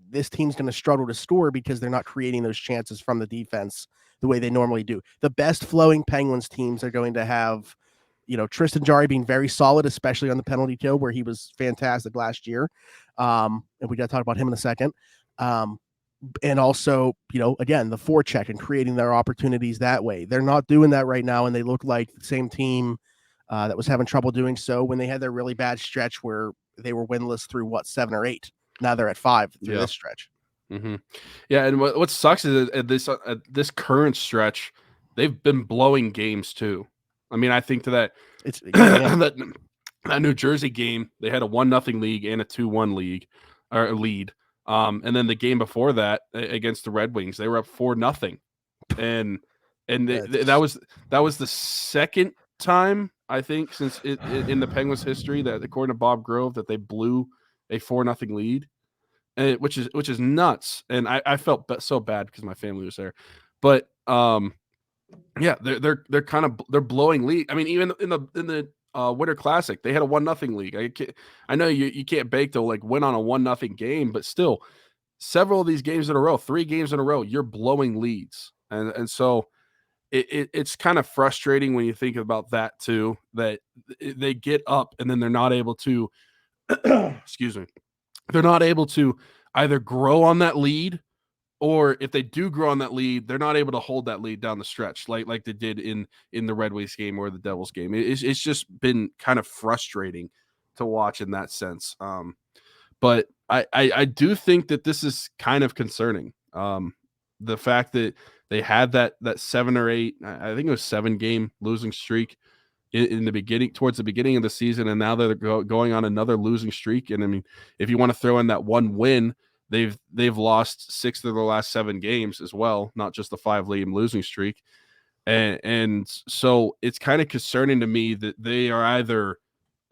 this team's going to struggle to score because they're not creating those chances from the defense the way they normally do. The best flowing Penguins teams are going to have, Tristan Jarry being very solid, especially on the penalty kill where he was fantastic last year. And we got to talk about him in a second. And also, again, the forecheck and creating their opportunities that way. They're not doing that right now, and they look like the same team that was having trouble doing so when they had their really bad stretch where they were winless through 7 or 8. Now they're at 5 through this stretch. Mm-hmm. Yeah, and what sucks is at this current stretch, they've been blowing games too. I mean, I think to that that New Jersey game, they had a 1-0 league and a 2-1 lead. And then the game before that against the Red Wings, they were up 4-0, and that was the second time, I think, since in the Penguins history that, according to Bob Grove, that they blew a 4-0 lead, which is nuts. And I felt so bad because my family was there, but yeah, they're kind of they're blowing lead. I mean, even in the Winter Classic, they had a 1-0 league. I know you can't bake to like win on a 1-0 game, but still, several of these games in a row, 3 games in a row, you're blowing leads, and so it's kind of frustrating when you think about that too. That they get up and then they're not able to, excuse me, they're not able to either grow on that lead, or if they do grow on that lead, they're not able to hold that lead down the stretch like they did in the Red Wings game or the Devils game. It's just been kind of frustrating to watch in that sense. But I do think that this is kind of concerning. The fact that they had that 7 or 8, I think it was 7-game losing streak in the beginning, towards the beginning of the season, and now they're going on another losing streak. And I mean, if you want to throw in that one win, they've lost 6 of their last 7 games as well, not just the 5-game losing streak. And so it's kind of concerning to me that they are either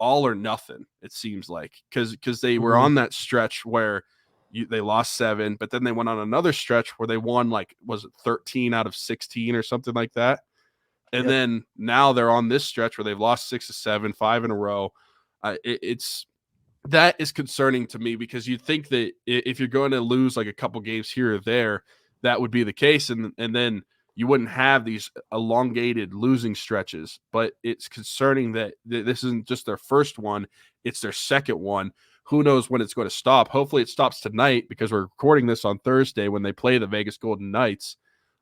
all or nothing, it seems like, because they were on that stretch where they lost 7, but then they went on another stretch where they won, like, was it 13 out of 16 or something like that? And then now they're on this stretch where they've lost 6 of 7, 5 in a row. That is concerning to me, because you'd think that if you're going to lose like a couple games here or there, that would be the case. And then you wouldn't have these elongated losing stretches. But it's concerning that this isn't just their first one, it's their second one. Who knows when it's going to stop? Hopefully it stops tonight, because we're recording this on Thursday when they play the Vegas Golden Knights.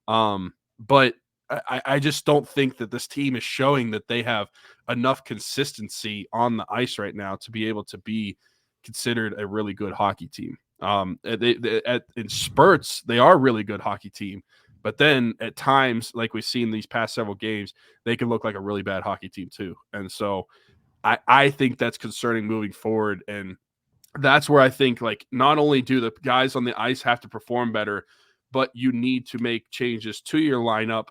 But I just don't think that this team is showing that they have enough consistency on the ice right now to be able to be considered a really good hockey team. In spurts, they are a really good hockey team, but then at times, like we've seen these past several games, they can look like a really bad hockey team too. And so I think that's concerning moving forward. And that's where I think, like, not only do the guys on the ice have to perform better, but you need to make changes to your lineup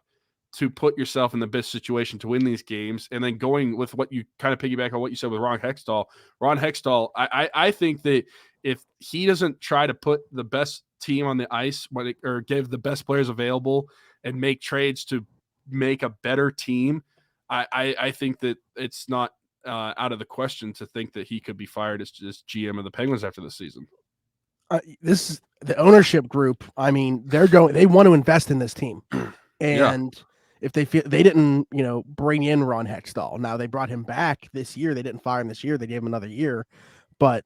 to put yourself in the best situation to win these games. And then going with what you kind of piggyback on what you said with Ron Hextall, I think that if he doesn't try to put the best team on the ice or give the best players available and make trades to make a better team, I think that it's not out of the question to think that he could be fired as GM of the Penguins after this season. This is the ownership group. I mean, they want to invest in this team. And if they feel they didn't, bring in Ron Hextall, now they brought him back this year. They didn't fire him this year. They gave him another year. But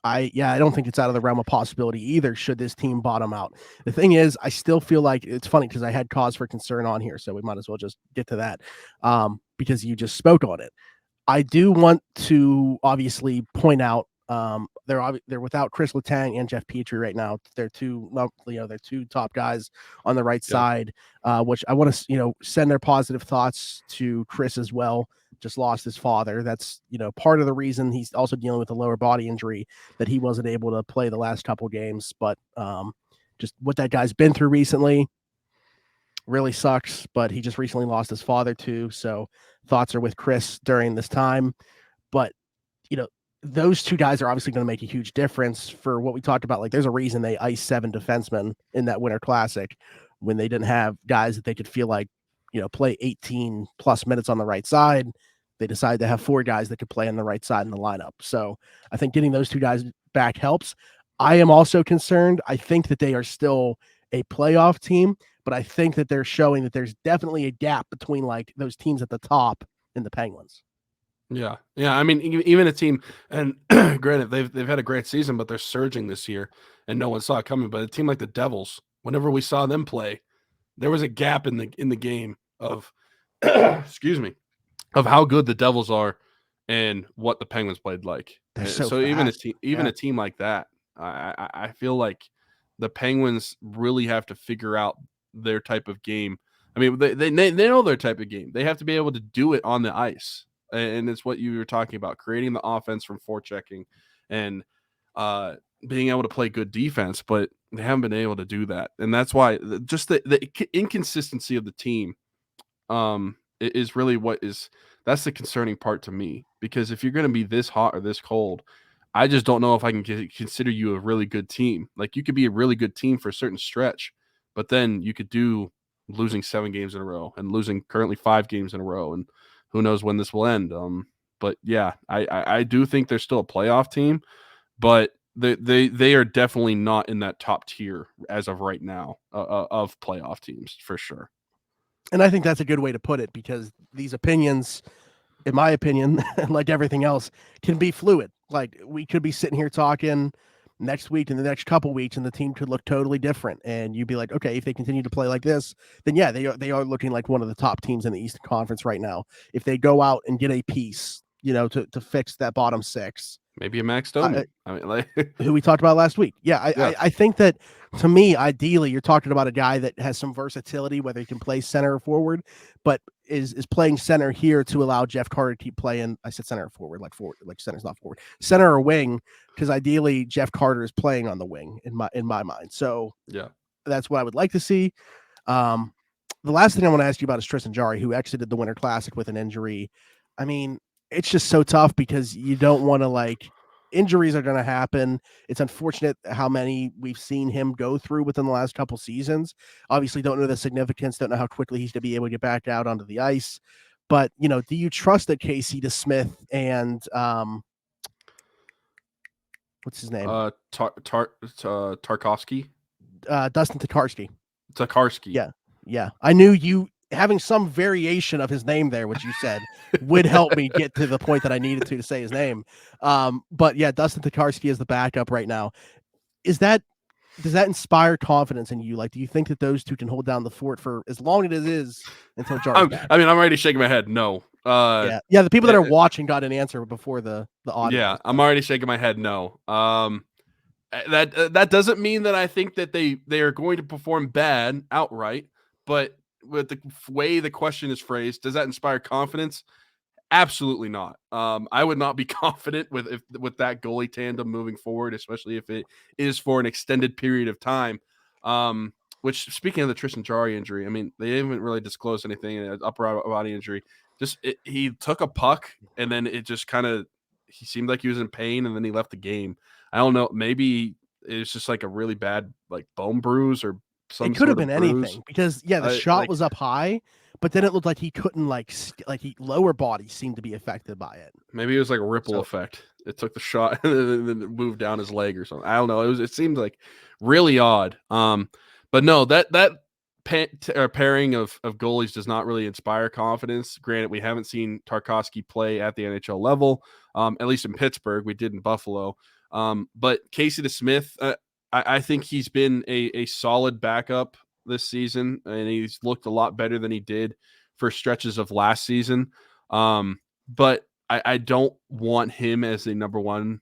I don't think it's out of the realm of possibility either, should this team bottom out. The thing is, I still feel like it's funny, because I had cause for concern on here, so we might as well just get to that, because you just spoke on it. I do want to obviously point out, they're without Kris Letang and Jeff Petry right now. They're two top guys on the right side, which I want to, send their positive thoughts to Kris as well. Just lost his father. That's, part of the reason he's also dealing with a lower body injury, that he wasn't able to play the last couple games. But just what that guy's been through recently really sucks. But he just recently lost his father too. So thoughts are with Kris during this time. But, those two guys are obviously going to make a huge difference for what we talked about. Like, there's a reason they iced 7 defensemen in that Winter Classic when they didn't have guys that they could feel like, play 18 plus minutes on the right side. They decided to have 4 guys that could play on the right side in the lineup. So I think getting those 2 guys back helps. I am also concerned. I think that they are still a playoff team, but I think that they're showing that there's definitely a gap between, like, those teams at the top and the Penguins. Yeah. I mean, even a team, and granted, they've had a great season, but they're surging this year, and no one saw it coming. But a team like the Devils, whenever we saw them play, there was a gap in the game of, excuse me, of how good the Devils are and what the Penguins played like. So even a team like that, I feel like the Penguins really have to figure out their type of game. I mean, they know their type of game. They have to be able to do it on the ice. And it's what you were talking about, creating the offense from forechecking and being able to play good defense, but they haven't been able to do that. And that's why just the inconsistency of the team is really that's the concerning part to me, because if you're going to be this hot or this cold, I just don't know if I can consider you a really good team. Like, you could be a really good team for a certain stretch, but then you could do losing 7 games in a row and losing currently 5 games in a row, and who knows when this will end. But yeah, I do think they're still a playoff team, but they are definitely not in that top tier as of right now of playoff teams, for sure. And I think that's a good way to put it, because these opinions, in my opinion, like everything else, can be fluid. Like, we could be sitting here talking next week and the next couple weeks, and the team could look totally different. And you'd be like, okay, if they continue to play like this, then yeah, they are looking like one of the top teams in the Eastern Conference right now. If they go out and get a piece, to fix that bottom six. Maybe a Max Domi. I mean, like who we talked about last week. Yeah, I think that, to me, ideally, you're talking about a guy that has some versatility, whether he can play center or forward, but is playing center here to allow Jeff Carter to keep playing. I said center or forward, like center's not forward, center or wing, because ideally Jeff Carter is playing on the wing in my mind. So yeah, that's what I would like to see. The last thing I want to ask you about is Tristan Jarry, who exited the Winter Classic with an injury. I mean, it's just so tough because you don't want to injuries are going to happen. It's unfortunate how many we've seen him go through within the last couple seasons. Obviously don't know the significance, don't know how quickly he's to be able to get back out onto the ice. But, do you trust that Casey DeSmith and what's his name? Tarkovsky? Dustin Tokarski. Tokarski. Yeah. I knew you having some variation of his name there, which you said would help me get to the point that I needed to say his name. But yeah, Dustin Tokarski is the backup right now. Does that inspire confidence in you? Do you think that those two can hold down the fort for as long as it is until Jarry's back? I'm already shaking my head. No. Yeah. The people that are watching got an answer before the audience. Yeah, I'm already shaking my head. No. That doesn't mean that I think that they are going to perform bad outright, but with the way the question is phrased, does that inspire confidence? Absolutely not. I would not be confident with that goalie tandem moving forward, especially if it is for an extended period of time. Which, speaking of the Tristan Jarry injury, I mean, they haven't really disclosed anything. An upper body injury. He took a puck and then it just he seemed like he was in pain and then he left the game. I don't know. Maybe it's just a really bad bone bruise or some. It could have been anything because the shot was up high, but then it looked like he couldn't lower body seemed to be affected by it. Maybe it was like a ripple effect. It took the shot and then it moved down his leg or something. I don't know. It seemed like really odd. But no, that pairing of goalies does not really inspire confidence. Granted, we haven't seen Tarkovsky play at the NHL level, at least in Pittsburgh. We did in Buffalo. But Casey DeSmith, I think he's been a solid backup this season, and he's looked a lot better than he did for stretches of last season. But I don't want him as a number one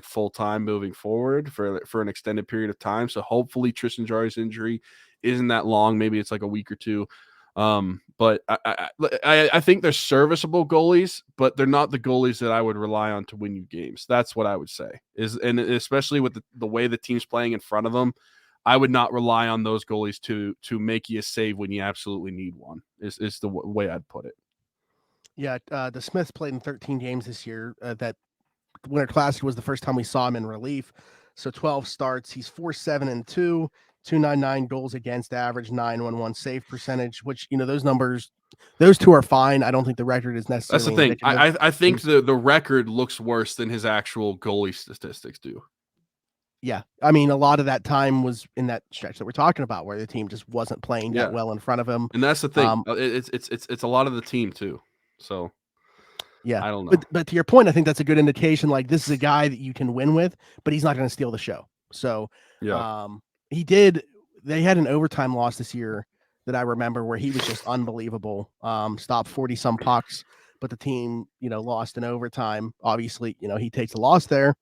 full-time moving forward for an extended period of time. So hopefully Tristan Jarry's injury isn't that long. Maybe it's a week or two. But I think they're serviceable goalies, but they're not the goalies that I would rely on to win you games. That's what I would say and especially with the way the team's playing in front of them, I would not rely on those goalies to make you a save when you absolutely need one is the way I'd put it. Yeah. DeSmith played in 13 games this year. That Winter Classic was the first time we saw him in relief. So 12 starts. He's 4-7-2. 299 goals against average, 911 save percentage, which, those numbers, those two are fine. I don't think the record is necessarily. That's the thing. I think the record looks worse than his actual goalie statistics do. Yeah. I mean, a lot of that time was in that stretch that we're talking about where the team just wasn't playing that well in front of him. And that's the thing. It's a lot of the team too. So yeah, I don't know. But to your point, I think that's a good indication. This is a guy that you can win with, but he's not going to steal the show. So yeah. They had an overtime loss this year that I remember where he was just unbelievable. Stopped 40 some pucks, but the team, lost in overtime. Obviously, he takes a loss there.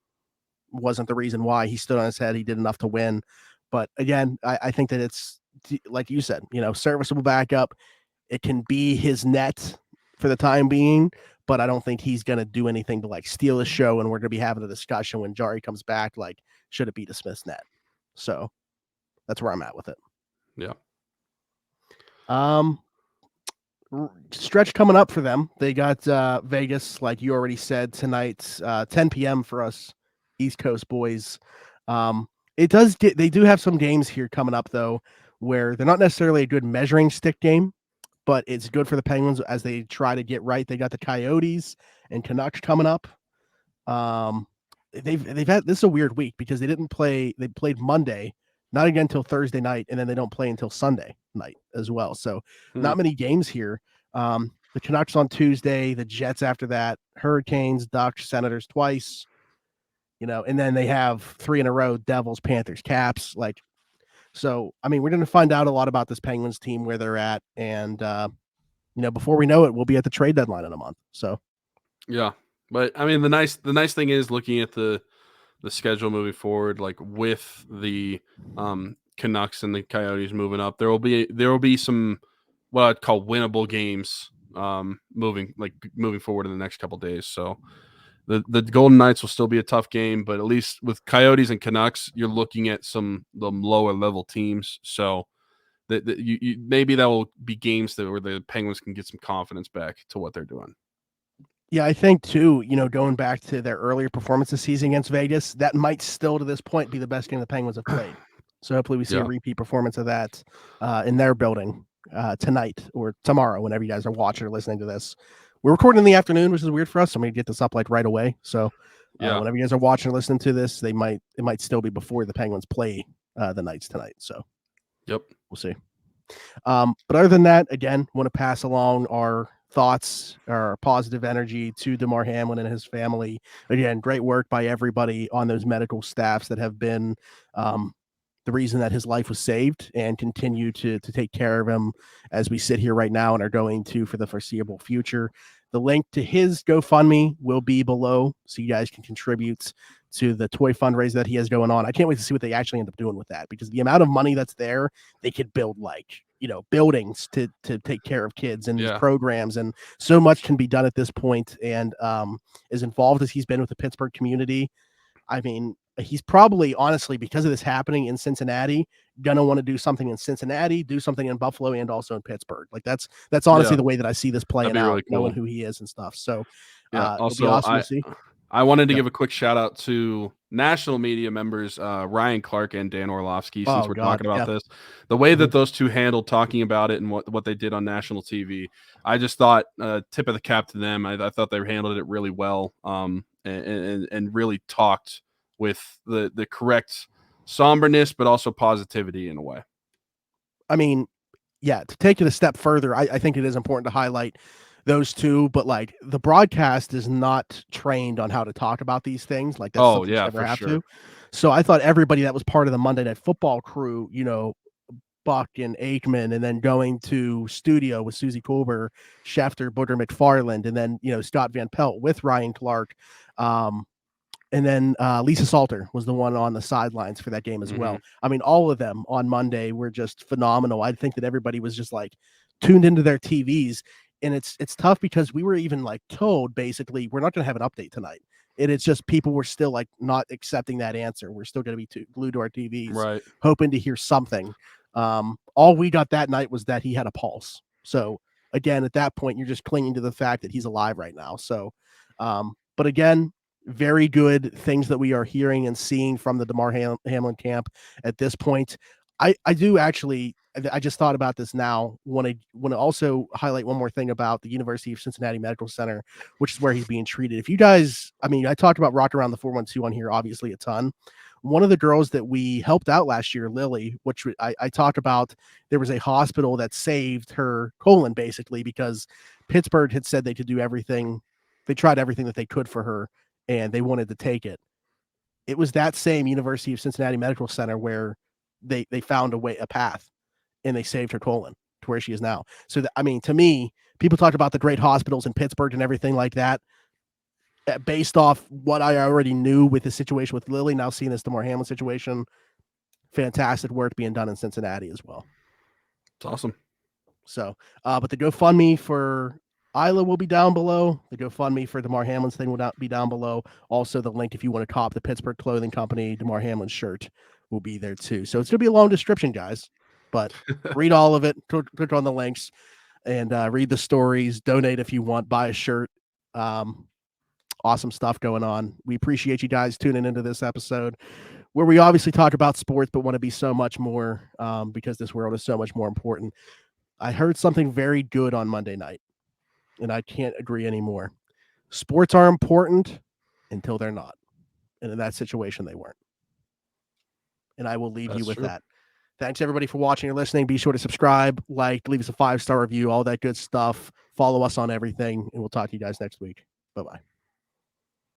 Wasn't the reason why. He stood on his head. He did enough to win. But again, I think that it's like you said, serviceable backup. It can be his net for the time being, but I don't think he's going to do anything to steal the show. And we're going to be having a discussion when Jarry comes back, should it be DeSmith's net? So that's where I'm at with it. Yeah. Stretch coming up for them. They got Vegas, like you already said, tonight, 10 p.m. for us East Coast boys. They do have some games here coming up though, where they're not necessarily a good measuring stick game, but it's good for the Penguins as they try to get right. They got the Coyotes and Canucks coming up. They've had, this is a weird week because they didn't play. They played Monday, not again until Thursday night, and then they don't play until Sunday night as well. So not many games here. The Canucks on Tuesday, the Jets after that, Hurricanes, Ducks, Senators twice. and then they have 3 in a row: Devils, Panthers, Caps. So I mean, we're going to find out a lot about this Penguins team, where they're at, and before we know it, we'll be at the trade deadline in a month. So yeah, but I mean, the nice thing is looking at the schedule moving forward, like with the Canucks and the Coyotes moving up, there will be some what I'd call winnable games moving forward in the next couple days. So the Golden Knights will still be a tough game, but at least with Coyotes and Canucks, you're looking at the lower level teams. So that you maybe that will be games where the Penguins can get some confidence back to what they're doing. Yeah, I think too, going back to their earlier performance this season against Vegas, that might still to this point be the best game the Penguins have played. So hopefully we see a repeat performance of that in their building tonight or tomorrow, whenever you guys are watching or listening to this. We're recording in the afternoon, which is weird for us. So I'm going to get this up right away. So whenever you guys are watching or listening to this, it might still be before the Penguins play the Knights tonight. So we'll see. But other than that, again, want to pass along our thoughts, our positive energy to Damar Hamlin and his family. Again, great work by everybody on those medical staffs that have been the reason that his life was saved and continue to take care of him as we sit here right now and are going to for the foreseeable future. The link to his GoFundMe will be below, so you guys can contribute to the toy fundraiser that he has going on. I can't wait to see what they actually end up doing with that, because the amount of money that's there, they could build buildings to take care of kids and these programs, and so much can be done at this point. And as involved as he's been with the Pittsburgh community, I mean, he's probably, honestly, because of this happening in Cincinnati, gonna want to do something in Cincinnati, do something in Buffalo, and also in Pittsburgh. That's honestly the way that I see this playing out, really cool, knowing who he is and stuff. So also awesome to see. I wanted to give a quick shout out to national media members, Ryan Clark and Dan Orlovsky, since we're talking about this. The way that those two handled talking about it and what they did on national TV, I just thought tip of the cap to them. I thought they handled it really well, and really talked with the correct somberness, but also positivity in a way. I mean, to take it a step further, I think it is important to highlight those two, but the broadcast is not trained on how to talk about these things. That's something you never have to. So I thought everybody that was part of the Monday Night Football crew, Buck and Aikman, and then going to studio with Susie Kolber, Schefter, Booger McFarland, and then Scott Van Pelt with Ryan Clark, and then Lisa Salter was the one on the sidelines for that game as well. I mean, all of them on Monday were just phenomenal. I think that everybody was just tuned into their TVs. And it's tough because we were even told, basically, we're not going to have an update tonight. And it's just people were still not accepting that answer. We're still going to be glued to our TVs, hoping to hear something. All we got that night was that he had a pulse. So again, at that point, you're just clinging to the fact that he's alive right now. So, but again, very good things that we are hearing and seeing from the Damar Hamlin camp at this point. I do actually, I just thought about this now. Want to also highlight one more thing about the University of Cincinnati Medical Center, which is where he's being treated. If you guys, I mean, I talked about Rock Around the 412 on here, obviously a ton. One of the girls that we helped out last year, Lily, which I talked about, there was a hospital that saved her colon, basically, because Pittsburgh had said they could do everything. They tried everything that they could for her, and they wanted to take it. It was that same University of Cincinnati Medical Center where they found a path, and they saved her colon to where she is now. So, I mean, to me, people talk about the great hospitals in Pittsburgh and everything like that. Based off what I already knew with the situation with Lily, now seeing this Damar Hamlin situation, fantastic work being done in Cincinnati as well. It's awesome. So, but the GoFundMe for Isla will be down below. The GoFundMe for Damar Hamlin's thing will be down below. Also, the link if you want to cop the Pittsburgh Clothing Company Damar Hamlin shirt will be there too. So it's going to be a long description, guys, but read all of it. Click on the links and read the stories. Donate if you want. Buy a shirt. Awesome stuff going on. We appreciate you guys tuning into this episode where we obviously talk about sports, but want to be so much more because this world is so much more important. I heard something very good on Monday night, and I can't agree anymore. Sports are important until they're not. And in that situation, they weren't. And I will leave you with that. Thanks, everybody, for watching or listening. Be sure to subscribe, leave us a 5-star review, all that good stuff. Follow us on everything, and we'll talk to you guys next week. Bye-bye.